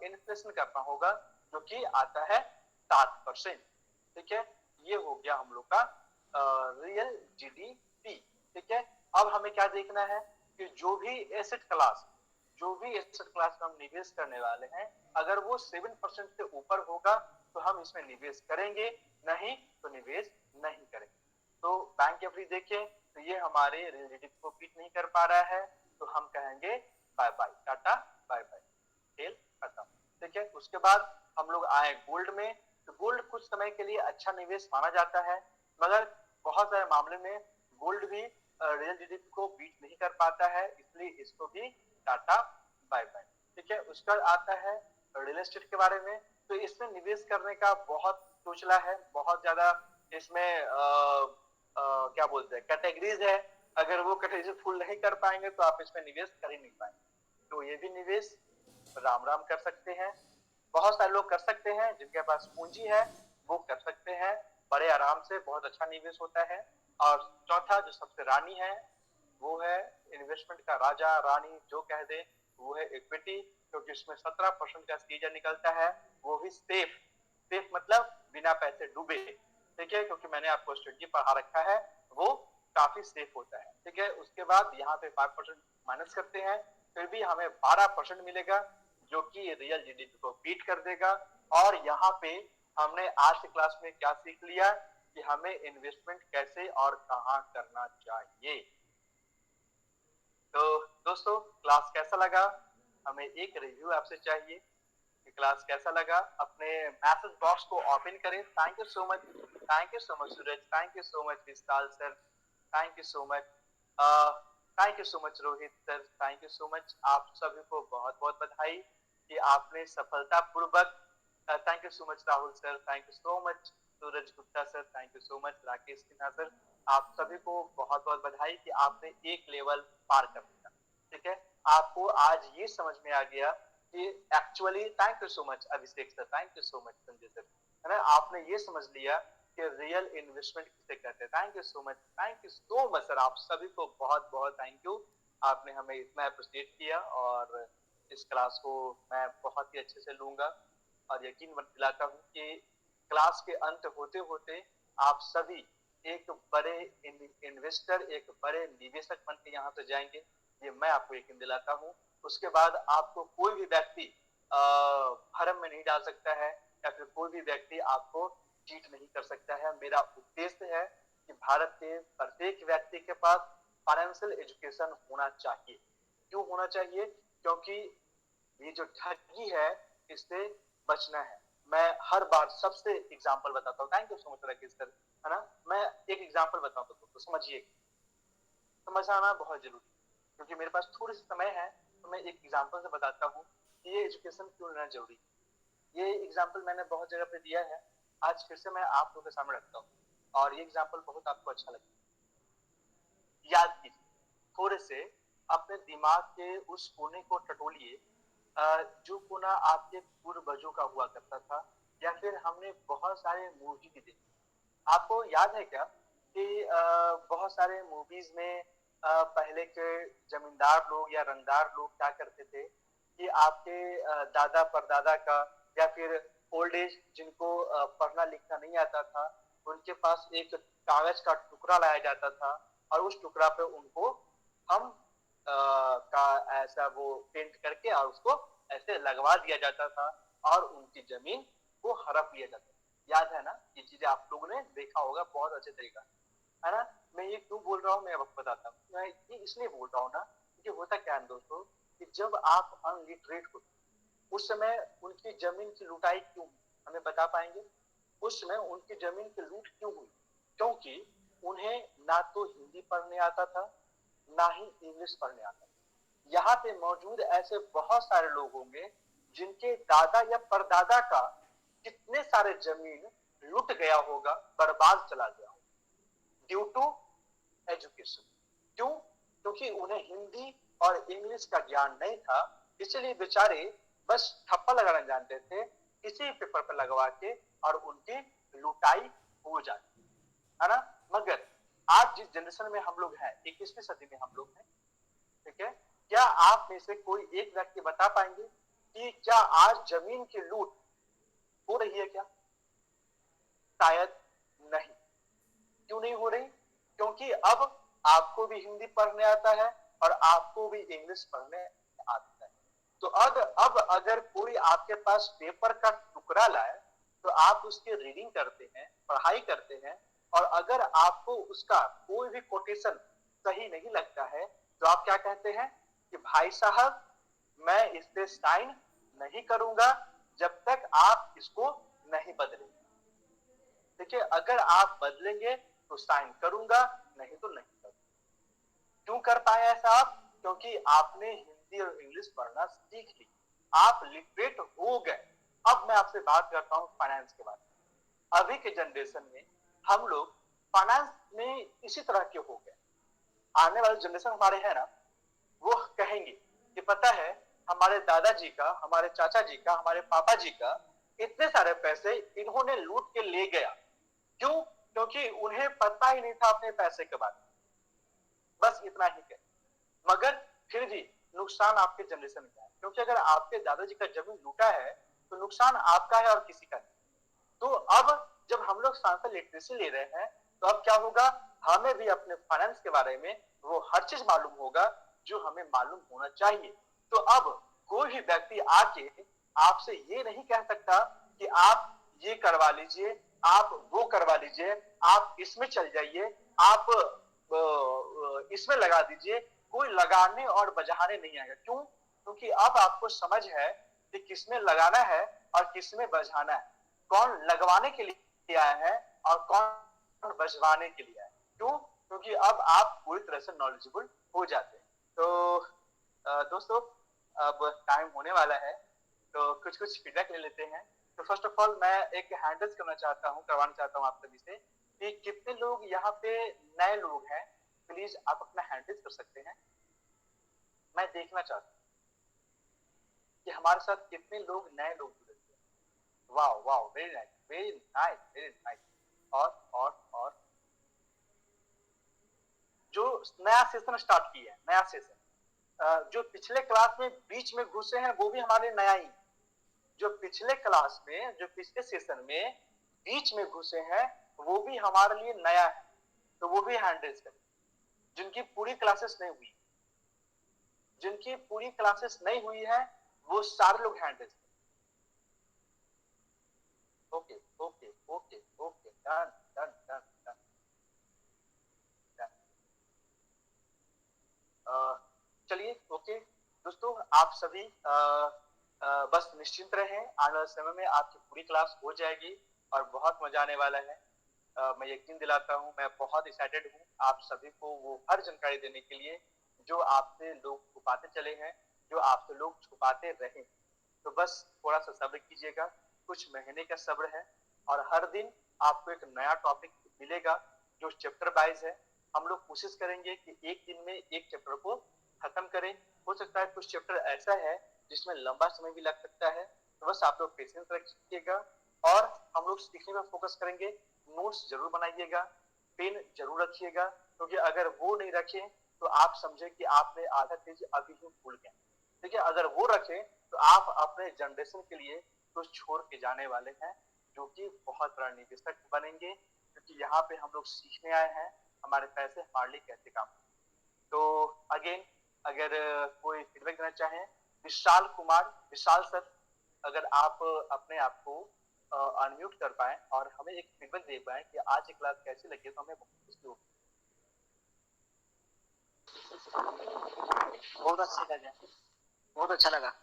इन्फ्लेशन करना होगा जो कि आता है 7%। ठीक है, ये हो गया हम लोग का रियल जीडीपी। ठीक है, अब हमें क्या देखना है कि जो भी एसेट क्लास में हम निवेश करने वाले हैं, अगर वो 7% से ऊपर होगा तो हम इसमें निवेश करेंगे, नहीं तो निवेश नहीं करेंगे। तो बैंक एफडी देखें तो ये हमारे रियल जीडीपी को बीट नहीं कर पा रहा है, तो हम कहेंगे bye bye, tata bye bye, खेल खत्म। है। उसके बाद हम लोग आए गोल्ड में। तो गोल्ड कुछ समय के लिए अच्छा निवेश माना जाता है, मगर बहुत सारे मामले में गोल्ड भी रियल जीडीपी को बीट नहीं कर पाता है, इसलिए इसको भी टाटा बाय बाय। ठीक है, उसका आता है रियल एस्टेट के बारे में। तो इसमें निवेश करने का बहुत सोचला है, बहुत ज्यादा इसमें क्या बोलते हैं कैटेगरीज है। अगर वो कैटेगरी फुल नहीं कर पाएंगे तो आप इसमें निवेश कर ही नहीं पाएंगे। तो ये भी निवेश राम राम कर सकते हैं, बहुत सारे लोग कर सकते हैं, जिनके पास पूंजी है वो कर सकते हैं बड़े आराम से, बहुत अच्छा निवेश होता है। और चौथा जो सबसे रानी है वो है इन्वेस्टमेंट का राजा रानी जो कह दे, वो है इक्विटी, क्योंकि इसमें 17% का सीजन निकलता है, वो भी सेफ मतलब बिना पैसे डूबे। ठीक है, क्योंकि मैंने आपको स्ट्रेटजी पढ़ा रखा है, वो काफी सेफ होता है। ठीक है, उसके बाद यहाँ पे 5% माइनस करते हैं, फिर भी हमें 12% मिलेगा, जो कि रियल जीडीपी को बीट कर देगा। और यहाँ पे हमने आज की क्लास में क्या सीख लिया कि हमें इन्वेस्टमेंट कैसे और कहाँ करना चाहिए। तो दोस्तों क्लास कैसा लगा, हमें एक रिव्यू आपसे चाहिए कि क्लास कैसा लगा। अपने मैसेज बॉक्स को ओपन करें। Thank you so much Suraj, thank you so much Vishal sir, thank you so much, thank you so much Rohit sir, thank you so much. आप सभी को बहुत बहुत बधाई कि आपने सफलतापूर्वक, thank you so much Rahul sir, thank you so much Suraj Gupta sir, thank you so much Rakesh Sinha sir. आप सभी को बहुत बहुत बधाई कि आपने एक लेवल पार कर दिया। ठीक है, आपको आज ये समझ में आ गया कि actually, thank you so much Abhishek sir, thank you so much Sanjay sir, है ना, आपने ये समझ लिया कि रियल इन्वेस्टमेंट किसे कहते हैं। Thank you so much, thank you so much sir, आप सभी को बहुत बहुत थैंक यू। आपने हमें इतना अप्रिशिएट किया और इस क्लास को मैं बहुत ही अच्छे से लूंगा और यकीन दिलाता हूँ कि क्लास के अंत होते होते आप सभी एक बड़े इन्वेस्टर, एक बड़े निवेशक बन के यहाँ से जाएंगे, ये मैं आपको यकीन दिलाता हूँ। उसके बाद आपको कोई भी व्यक्ति भरम में नहीं डाल सकता है, या फिर कोई भी व्यक्ति आपको चीट नहीं कर सकता है। मेरा उद्देश्य है कि भारत के प्रत्येक व्यक्ति के पास फाइनेंशियल एजुकेशन होना चाहिए। क्यों होना चाहिए? क्योंकि ये जो ठगी है इससे बचना है। मैं हर बार सबसे एग्जांपल बताता हूँ। Thank you so much Rakesh sir, है ना। मैं एक एग्जांपल बताता हूँ तो समझिए, समझ आना बहुत जरूरी है, क्योंकि मेरे पास थोड़ी सी समय है तो मैं एक एग्जांपल से बताता हूँ कि ये एजुकेशन क्यों लेना जरूरी है। ये एग्जांपल मैंने बहुत जगह पे दिया है, आज फिर से मैं आप लोगों के सामने रखता हूँ और ये एग्जांपल बहुत आपको अच्छा लगेगा। याद कीजिए, थोड़े से अपने दिमाग के उस कोने को टटोलिए जो कोना आपके पूर्वजों का हुआ करता था, या फिर हमने बहुत सारे मूवी भी देखे। आपको याद है क्या कि बहुत सारे मूवीज में पहले के जमींदार लोग या रंगदार लोग क्या करते थे कि आपके दादा परदादा का या फिर ओल्ड एज जिनको पढ़ना लिखना नहीं आता था, उनके पास एक कागज का टुकड़ा लाया जाता था और उस टुकड़ा पे उनको हम का ऐसा वो पेंट करके और उसको ऐसे लगवा दिया जाता था और उनकी जमीन को हड़प लिया जाता था। याद है ना, ये चीजें आप लोगों ने देखा होगा बहुत अच्छे तरीका, है ना। मैं ये क्यों बोल रहा हूँ मैं आपको बताता हूँ। मैं ये इसलिए बोल रहा हूँ ना, क्योंकि होता क्या है दोस्तों कि जब आप अनलिटरेट हो उस समय उनकी जमीन की लुटाई क्यों, हमें बता पाएंगे? उस समय उनकी जमीन की लूट क्यों हुई? क्योंकि उन्हें ना तो हिंदी पढ़ने आता था ना ही इंग्लिश पढ़ने आता था। यहाँ पे मौजूद ऐसे बहुत सारे लोग होंगे जिनके दादा या परदादा का कितने सारे जमीन लुट गया होगा, बर्बाद चला गया होगा ड्यू टू एजुकेशन। क्यों? क्योंकि उन्हें हिंदी और इंग्लिश का ज्ञान नहीं था, इसलिए बेचारे बस ठप्पा लगाना जानते थे, किसी पेपर पर लगवा के और उनकी लुटाई हो जाती है ना। मगर आज जिस जनरेशन में हम लोग हैं, 21वीं सदी में हम लोग हैं, ठीक है, क्या आप में से कोई एक व्यक्ति बता पाएंगे कि क्या आज जमीन की लूट हो रही है क्या? शायद नहीं। क्यों नहीं हो रही? क्योंकि अब आपको भी हिंदी पढ़ने आता है और आपको भी इंग्लिश पढ़ने आता है। तो अब अगर कोई आपके पास पेपर का टुकड़ा लाए तो आप उसकी रीडिंग करते हैं, पढ़ाई करते हैं, और अगर आपको उसका कोई भी कोटेशन सही नहीं लगता है तो आप क्या कहते हैं कि भाई साहब मैं इस पे साइन नहीं करूंगा, जब तक आप इसको नहीं बदलेंगे। देखिए, अगर आप बदलेंगे तो साइन करूंगा, नहीं तो नहीं करूंगा। क्यों कर पाए ऐसा आप? क्योंकि आपने हिंदी और इंग्लिश पढ़ना सीख ली, आप लिटरेट हो गए। अब मैं आपसे बात करता हूं फाइनेंस के बारे में। अभी के जनरेशन में हम लोग फाइनेंस में इसी तरह के हो गए। आने वाले जनरेशन हमारे है ना, वो कहेंगे कि पता है हमारे दादाजी का, हमारे चाचा जी का, हमारे पापा जी का इतने सारे पैसे इन्होंने लूट के ले गया। क्यों? क्योंकि उन्हें पता ही नहीं था अपने पैसे के बारे में। बस इतना ही है। मगर फिर भी नुकसान आपके जनरेशन का है, क्योंकि अगर आपके दादाजी का जमीन लूटा है तो नुकसान आपका है और किसी का नहीं। तो अब जब हम लोग फाइनेंशियल लिटरेसी ले रहे हैं तो अब क्या होगा, हमें भी अपने फाइनेंस के बारे में वो हर चीज मालूम होगा जो हमें मालूम होना चाहिए। तो अब कोई भी व्यक्ति आके आपसे ये नहीं कह सकता कि आप ये करवा लीजिए, आप वो करवा लीजिए, आप इसमें चल जाइए, आप इसमें लगा दीजिए। कोई लगाने और बजाने नहीं आएगा। क्यों? क्योंकि अब आपको समझ है कि किसमें लगाना है और किसमें बजाना है, कौन लगवाने के लिए आया है और कौन बजवाने के लिए आया है। क्यों? क्योंकि अब आप पूरी तरह से नॉलेजेबल हो जाते हैं। तो दोस्तों, अब टाइम होने वाला है, तो कुछ कुछ फीडबैक ले लेते हैं। तो फर्स्ट ऑफ ऑल मैं एक हैंडल्स करवाना चाहता हूँ आप सभी से कि कितने लोग यहाँ पे नए लोग हैं, प्लीज आप अपना हैंडल्स कर सकते हैं। मैं देखना चाहता हूँ कि हमारे साथ कितने लोग नए लोग जुड़े हुए हैं। वाह वाह, very nice, very nice, very nice. और जो नया सेशन स्टार्ट किया है, नया सेशन, जो पिछले क्लास में बीच में घुसे हैं वो भी हमारे नया ही। जो पिछले क्लास में, जो पिछले सेशन में बीच में घुसे हैं वो भी हमारे लिए नया है, तो वो भी हैंडल्स करें। जिनकी पूरी क्लासेस नहीं हुई, जिनकी पूरी क्लासेस नहीं हुई है वो सारे लोग हैंडल्स करें। Okay okay okay okay, done done done done. चलिए, ओके दोस्तों, आप सभी बस निश्चिंत रहें, आने वाले समय में आपकी पूरी क्लास हो जाएगी और बहुत मजा आने वाला है। मैं यकीन दिलाता हूँ, मैं बहुत एक्साइटेड हूँ आप सभी को वो हर जानकारी देने के लिए जो आपसे लोग छुपाते चले हैं, जो आपसे लोग छुपाते रहे। तो बस थोड़ा सा सब्र कीजिएगा, कुछ महीने का सब्र है और हर दिन आपको एक नया टॉपिक मिलेगा जो चैप्टर वाइज है। हम लोग कोशिश करेंगे कि एक दिन में एक चैप्टर को खत्म करें। हो सकता है कुछ चैप्टर ऐसा है जिसमें लंबा समय भी लग सकता है, तो बस आप लोग पेशेंस रखिएगा और हम लोग सीखने पर फोकस करेंगे। नोट्स जरूर बनाइएगा, पेन जरूर रखिएगा, क्योंकि अगर वो नहीं रखें तो आप समझे कि आपने आधा चीज अभी ही भूल गए। ठीक है, अगर वो रखें तो आप अपने जनरेशन के लिए कुछ छोड़ के जाने वाले हैं जो कि बहुत बड़ा निवेशक बनेंगे, क्योंकि यहाँ पे हम लोग सीखने आए हैं हमारे पैसे हमारे लिए कैसे काम। तो अगेन, अगर कोई फीडबैक देना चाहें, विशाल कुमार, विशाल सर, अगर आप अपने आप को अनम्यूट कर पाए और हमें एक फीडबैक दे पाए कि आज की क्लास कैसी लगी, तो हमें बहुत खुशी होगी। बहुत अच्छा लगा, बहुत अच्छा लगा।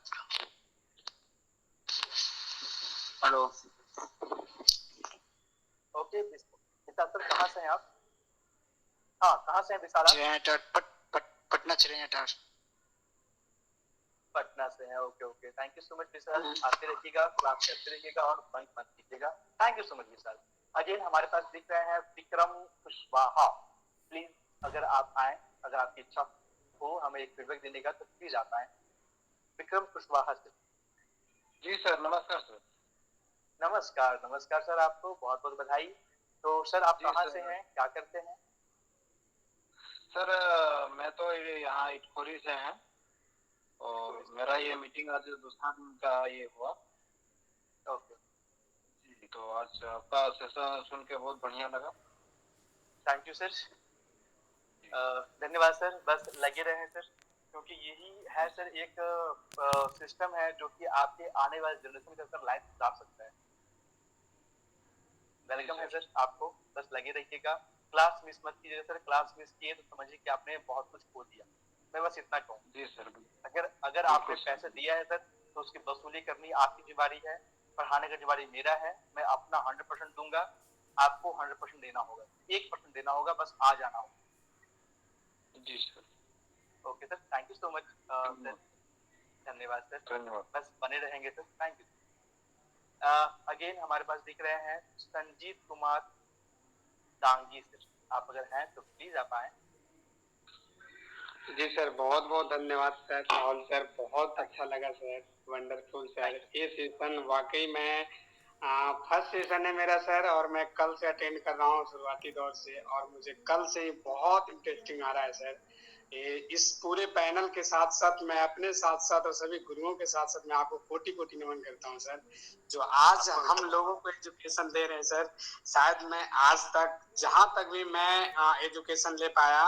हेलो, ओके विशाल सर, कहाँ से हैं आप? हाँ, कहाँ से हैं विशाल? पटना चिड़ियाघर, पटना से हैं। Okay okay, thank you so much Vishal. आते रहिएगा, क्लास करते रहिएगा और बंक मत कीजिएगा। Thank you so much Vishal. Again हमारे पास दिख रहे हैं विक्रम कुशवाहा। प्लीज अगर आप आए, अगर आपकी इच्छा हो हमें एक फीडबैक देने का, तो प्लीज आप आए। विक्रम कुशवाहा सर। जी सर, नमस्कार सर। नमस्कार नमस्कार सर, आपको बहुत बहुत बधाई। तो सर आप कहाँ से हैं, क्या करते हैं? सर मैं तो यहाँ इटखोरी से हैं और मेरा ये मीटिंग आज दूसरा दिन का ये हुआ। ओके, तो आज आपका सेशन सुन के बहुत बढ़िया लगा। थैंक यू सर, धन्यवाद सर। बस लगे रहे सर, क्योंकि यही है सर एक सिस्टम है जो कि आपके आने वाले जनरेशन के अंदर लाइफ सुधार सकता है। वेलकम है सर आपको, बस लगे रहिएगा, क्लास मिस मत कीजिए सर। क्लास मिस किए तो समझिए कि आपने बहुत कुछ खो दिया। मैं बस इतना कहूँ। जी सर। अगर आपने पैसे दिया है सर तो उसकी वसूली करनी आपकी जिम्मेदारी है, पढ़ाने का जिम्मेदारी मेरा है। मैं अपना 100% दूंगा, आपको 100% देना होगा, 1% देना होगा, बस आ जाना होगा। जी sir. Okay sir, thank you so much sir, धन्यवाद सर, धन्यवाद। बस बने रहेंगे सर, थैंक यू। अगेन हमारे पास दिख रहे हैं संजीव कुमार डांगी सर, आप अगर हैं तो प्लीज आप आए। जी सर, बहुत बहुत धन्यवाद सर। राहुल सर, बहुत अच्छा लगा सर, वंडरफुल सर। ये सेशन वाकई में फर्स्ट सेशन है मेरा सर, और मैं कल से अटेंड कर रहा हूँ शुरुआती दौर से, और मुझे कल से ही बहुत इंटरेस्टिंग आ रहा है सर। इस पूरे पैनल के साथ साथ मैं अपने साथ साथ और सभी गुरुओं के साथ साथ मैं आपको कोटि कोटि नमन करता हूँ सर, जो आज हम लोगों को एजुकेशन दे रहे हैं सर। शायद मैं आज तक जहाँ तक भी मैं एजुकेशन ले पाया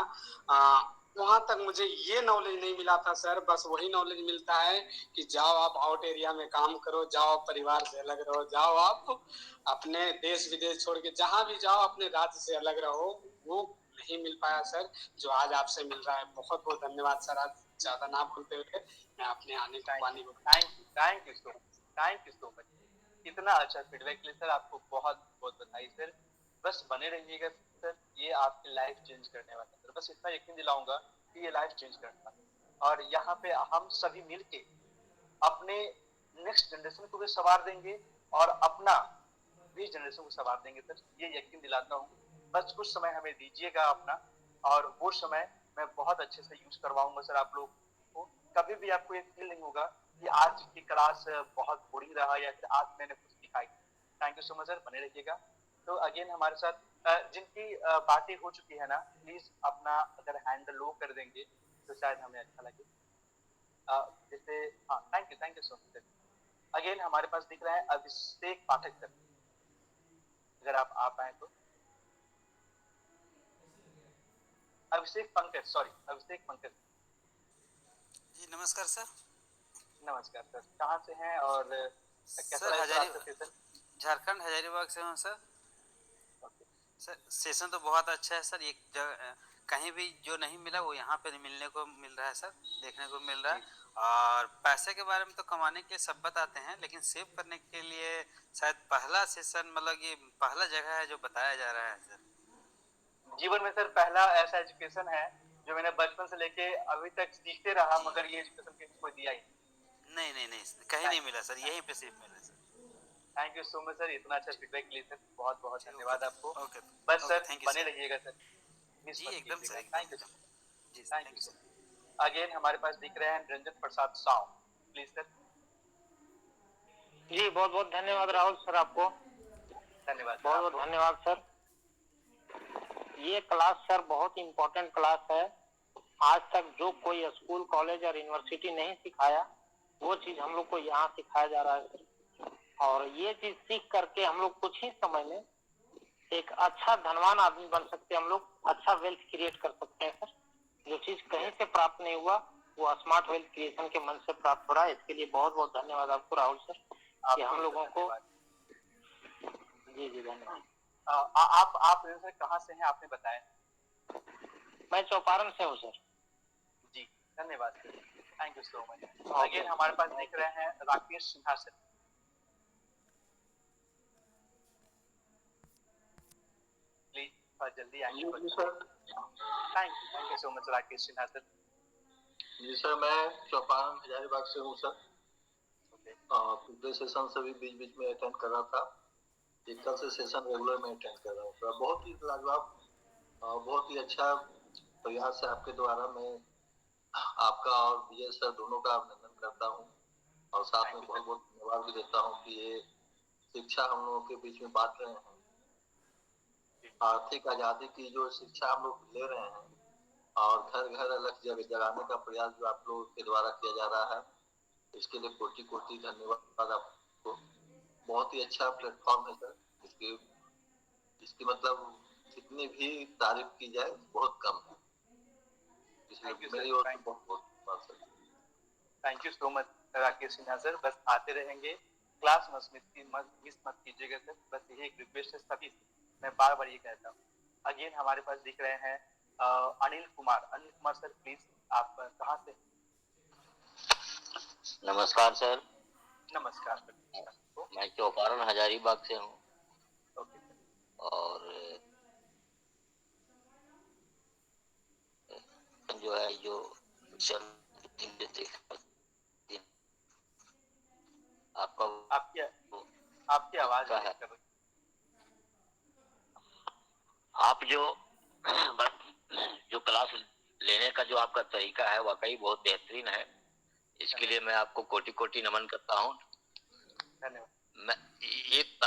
वहां तक मुझे ये नॉलेज नहीं मिला था सर। बस वही नॉलेज मिलता है कि जाओ आप आउट एरिया में काम करो, जाओ आप परिवार से अलग रहो, जाओ आप अपने देश विदेश छोड़ के जहां भी जाओ अपने राज्य से अलग रहो। वो नहीं मिल पाया सर, जो आज आपसे मिल रहा है। बहुत बहुत धन्यवाद सर। आज ज्यादा ना बोलते हुए मैं अपने आने को वाणी को thank you so much, thank you so much. इतना अच्छा फीडबैक के लिए सर आपको बहुत बहुत बधाई सर। बस बने रहिएगा सर, ये आपकी लाइफ चेंज करने वाला है सर। बस इतना यकीन दिलाऊंगा कि ये लाइफ चेंज करने वाला है, और यहाँ पे हम सभी मिलके अपने नेक्स्ट जनरेशन को भी संवार देंगे और अपना भी जनरेशन को संवार देंगे सर, ये यकीन दिलाता हूँ। बस कुछ समय हमें दीजिएगा अपना, और वो समय मैं बहुत अच्छे से यूज करवाऊंगा सर आप लोग को। कभी भी आपको ये फील नहीं होगा कि आज की क्लास बहुत बोरिंग रहा या फिर आज मैंने कुछ सिखाई। Thank you so much sir, बने रहिएगा। तो अगेन हमारे साथ जिनकी बातें हो चुकी है ना, प्लीज अपना अगर हैंड लो कर देंगे तो शायद हमें अच्छा लगे। जैसे हाँ, thank you so much sir. Again हमारे पास दिख रहा है अभिषेक पाठक सर, अगर आप आए तो। अभिषेक पंकज। जी नमस्कार सर। नमस्कार सर, कहाँ से हैं और कैसा सर लगा हजारी आपका सेशन? झारखंड हजारीबाग से हूँ सर। ओके। सर सेशन तो बहुत अच्छा है सर। एक जगह कहीं भी जो नहीं मिला वो यहाँ पे मिलने को मिल रहा है सर, देखने को मिल रहा है। और पैसे के बारे में तो कमाने के सब बताते हैं, लेकिन सेव करने के लिए शायद पहला सेशन, मतलब ये पहला जगह है जो बताया जा रहा है सर। जीवन में सर पहला ऐसा एजुकेशन है जो मैंने बचपन से लेके अभी तक सीखते रहा, मगर ये एजुकेशन किसी को दिया ही नहीं कहीं नहीं मिला सर, यहीं पे सिर्फ मिला sir. Thank you so much sir, इतना अच्छा फीडबैक के लिए सर बहुत बहुत धन्यवाद आपको। ओके बस सर थैंक यू बने सर। रहिएगा सर, जी एकदम सर, थैंक यू एकदम जी thank thank you you sir. Sir. Again हमारे पास दिख रहे हैं रंजन प्रसाद साव, प्लीज सर। जी बहुत बहुत धन्यवाद राहुल सर, आपको धन्यवाद बहुत बहुत धन्यवाद सर। ये क्लास सर बहुत इम्पोर्टेंट क्लास है। आज तक जो कोई स्कूल कॉलेज और यूनिवर्सिटी नहीं सिखाया वो चीज हम लोग को यहाँ सिखाया जा रहा है सर। और ये चीज सीख करके हम लोग कुछ ही समय में एक अच्छा धनवान आदमी बन सकते हैं, हम लोग अच्छा वेल्थ क्रिएट कर सकते हैं सर। जो चीज कहीं से प्राप्त नहीं हुआ वो स्मार्ट वेल्थ क्रिएशन के मन से प्राप्त हो रहा है। इसके लिए बहुत बहुत धन्यवाद आपको राहुल सर, कि हम लोगों को। जी धन्यवाद। आप सर कहाँ से हैं आपने बताया? मैं चौपारण से हूँ सर। जी धन्यवाद sir, thank you so much. Again हमारे पास दिख रहे हैं राकेश सिन्हा सर, प्लीज जल्दी आइए sir. Thank you so much Rakesh Sinha sir. जी सर, मैं चौपारण हजारीबाग से हूँ सर। पिछले सेशन से भी बीच बीच में अटेंड कर रहा था, कल से सेशन रेगुलर में अटेंड कर रहा हूँ सर। बहुत ही लाजवाब, बहुत ही अच्छा प्रयास है आपके द्वारा। मैं आपका और विजय सर दोनों का अभिनंदन करता हूँ, और साथ में बहुत बहुत धन्यवाद भी देता हूँ कि ये शिक्षा हम लोगों के बीच में बांट रहे हैं। आर्थिक आजादी की जो शिक्षा हम लोग ले रहे हैं और घर घर अलग जगाने का प्रयास जो आप लोगों के द्वारा किया जा रहा है, इसके लिए कोटि कोटि धन्यवाद आपको। बहुत ही अच्छा प्लेटफॉर्म है सर। इसकी मतलब जितनी भी तारीफ की जाए बहुत कम है, इसलिए मेरी ओर से बहुत बहुत धन्यवाद sir. Thank you so much Rakesh Sinha sir, बस आते रहेंगे, क्लास मिस मत कीजिएगा सर, बस यही एक रिक्वेस्ट है सभी से, मैं बार बार ये कहता हूँ। अगेन हमारे पास दिख रहे हैं अनिल कुमार सर, प्लीज आप कहाँ से? नमस्कार सर, नमस्कार सर। मैं चौपारण हजारीबाग से हूँ ओके और जो है जो चल आपका आपकी आवाज का है आप जो क्लास लेने का जो आपका तरीका है वाकई बहुत बेहतरीन है। इसके लिए मैं आपको कोटि कोटि नमन करता हूँ। मैं एक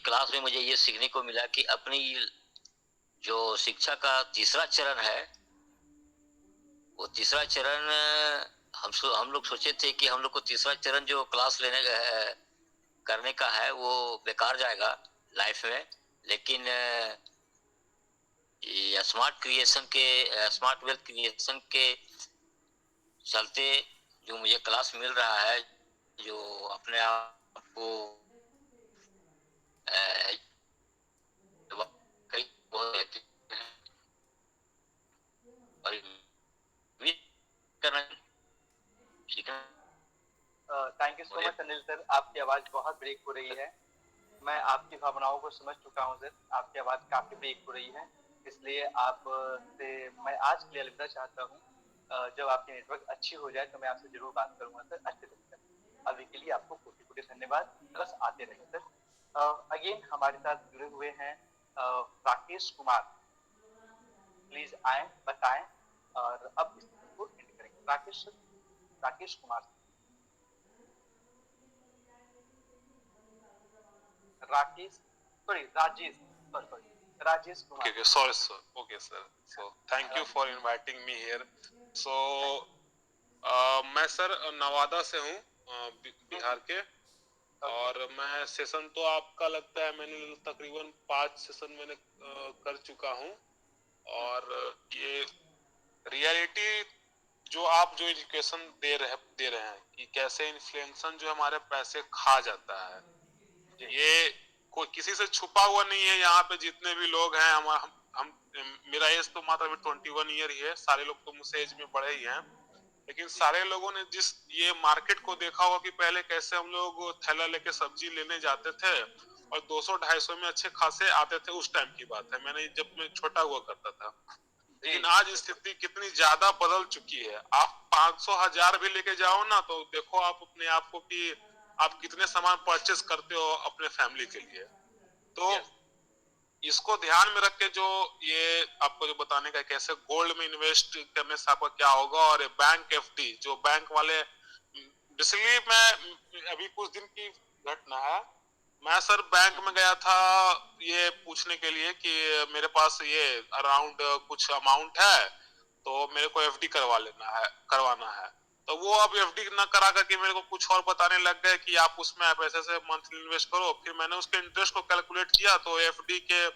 क्लास में मुझे ये सीखने को मिला कि अपनी जो शिक्षा का तीसरा चरण है वो तीसरा चरण हम लोग सोचे थे कि हम लोग को तीसरा चरण जो क्लास लेने करने का है वो बेकार जाएगा लाइफ में, लेकिन ये स्मार्ट वेल्थ क्रिएशन के चलते जो मुझे क्लास मिल रहा है जो अपने आप को कई बहुत thank you so much Anil sir, आपकी आवाज बहुत ब्रेक हो रही है। मैं आपकी भावनाओं को समझ चुका हूँ सर, आपकी आवाज काफी ब्रेक हो रही है, इसलिए आप से मैं आज के लिए अलविदा चाहता हूँ। जब आपकी नेटवर्क अच्छी हो जाए तो मैं आपसे जरूर बात करूंगा सर अच्छे से। अभी के लिए आपको कोटि कोटि धन्यवाद, बस आते रहे सर। अगेन हमारे साथ जुड़े हुए हैं राकेश कुमार, प्लीज आए बताएं और अब इस को एंड करेंगे। Rakesh Kumar, Rajesh Kumar. Okay, sorry, sir. Okay, sir. So, thank you for inviting me here. So, मैं सर नवादा से हूँ, बिहार के, और मैं सेशन तो आपका लगता है मैंने तकरीबन 5 सेशन मैंने कर चुका हूँ। और ये रियलिटी जो आप जो एजुकेशन दे रहे हैं कि कैसे इन्फ्लेशन जो हमारे पैसे खा जाता है, ये कोई किसी से छुपा हुआ नहीं है। यहाँ पे जितने भी लोग हैं हम मेरा एज तो मात्र अभी 21 ईयर ही है, सारे लोग तो मुझसे एज में बड़े ही हैं, लेकिन सारे लोगों ने जिस ये मार्केट को देखा होगा कि पहले कैसे हम लोग थैला लेके सब्जी लेने जाते थे और 200-250 में अच्छे खासे आते थे। उस टाइम की बात है, मैंने जब मैं छोटा हुआ करता था। लेकिन आज स्थिति कितनी ज्यादा बदल चुकी है। आप 500-1000 भी लेके जाओ ना तो देखो आप अपने आप को कि आप कितने सामान परचेस करते हो अपने फैमिली के लिए। तो इसको ध्यान में रख के जो ये आपको जो बताने का कैसे गोल्ड में इन्वेस्ट करने से आपका क्या होगा, और बैंक एफडी जो बैंक वाले, बेसिकली मैं अभी कुछ दिन की घटना है, मैं सर बैंक में गया था ये पूछने के लिए कि मेरे पास ये अराउंड कुछ अमाउंट है तो मेरे को एफडी करवाना है। तो वो अब एफडी ना करा करके मेरे को कुछ और बताने लग गए कि आप उसमें आप ऐसे मंथली इन्वेस्ट करो। फिर मैंने उसके इंटरेस्ट को कैलकुलेट किया तो एफडी के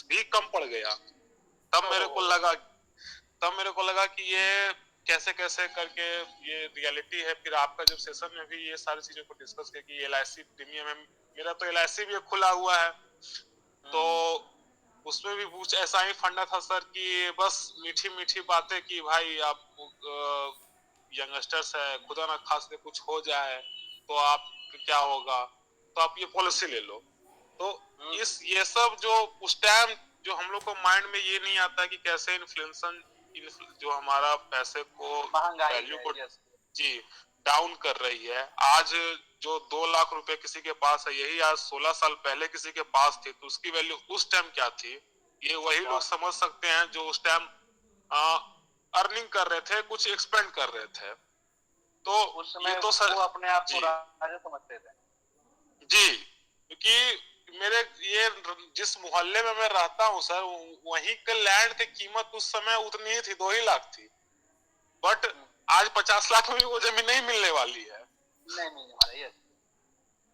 भी कम पड़ गया। तब मेरे को लगा कि ये कैसे करके ये रियलिटी है। फिर आपका जब सेशन में भी ये सारी चीजों को डिस्कस किया कि एलआईसी प्रीमियम है, मेरा तो एलआईसी भी खुला हुआ है, तो उसमें भी कुछ ऐसा ही फंडा था सर कि बस मीठी मीठी बातें कि भाई आप यंगस्टर्स है, खुदा ना खास्ते कुछ हो जाए तो आप क्या होगा, तो आप ये पॉलिसी ले लो। तो ये सब जो उस टाइम जो हम लोग को माइंड में ये नहीं आता कि कैसे इन्फ्लेशन जो हमारा पैसे को वैल्यू को जी डाउन कर रही है। आज जो 2 लाख रुपए किसी के पास है, यही आज 16 साल पहले किसी के पास थी तो उसकी वैल्यू उस टाइम क्या थी, ये वही लोग समझ सकते हैं जो उस टाइम अर्निंग कर रहे थे, कुछ एक्सपेंड कर रहे थे। तो उस समय ये तो सर वो अपने आप को राजा समझते थे जी, क्योंकि मेरे ये जिस मोहल्ले में मैं रहता हूँ सर, वहीं के लैंड की कीमत उस समय उतनी ही थी, 2 ही लाख थी। बट आज 50 लाख में भी वो जमीन नहीं मिलने वाली है, नहीं मिलने वाला है।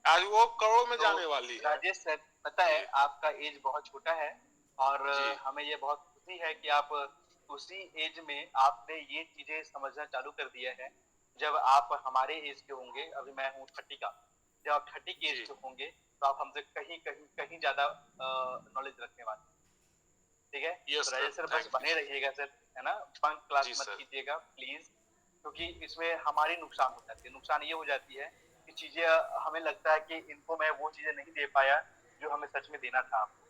आज वो करोड़ में जाने वाली है। राजेश सर, पता है आपका एज बहुत छोटा है और हमें ये बहुत खुशी है कि आप उसी एज में आपने ये चीजें समझना चालू कर दिया है। जब आप हमारे एज के होंगे, अभी मैं हूँ 30 का, जब आप 30 के एज के होंगे तो आप हमसे कहीं ज्यादा नॉलेज रखने वाले, ठीक है? तो राजेश सर बस बने रहिएगा सर, है ना, बंक क्लास मत कीजिएगा प्लीज, क्योंकि इसमें हमारी नुकसान हो जाती है। नुकसान ये हो जाती है कि चीजें हमें लगता है कि इनको मैं वो चीजें नहीं दे पाया जो हमें सच में देना था आपको।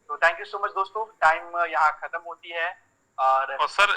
तो थैंक यू सो मच दोस्तों, टाइम यहाँ खत्म होती है और सर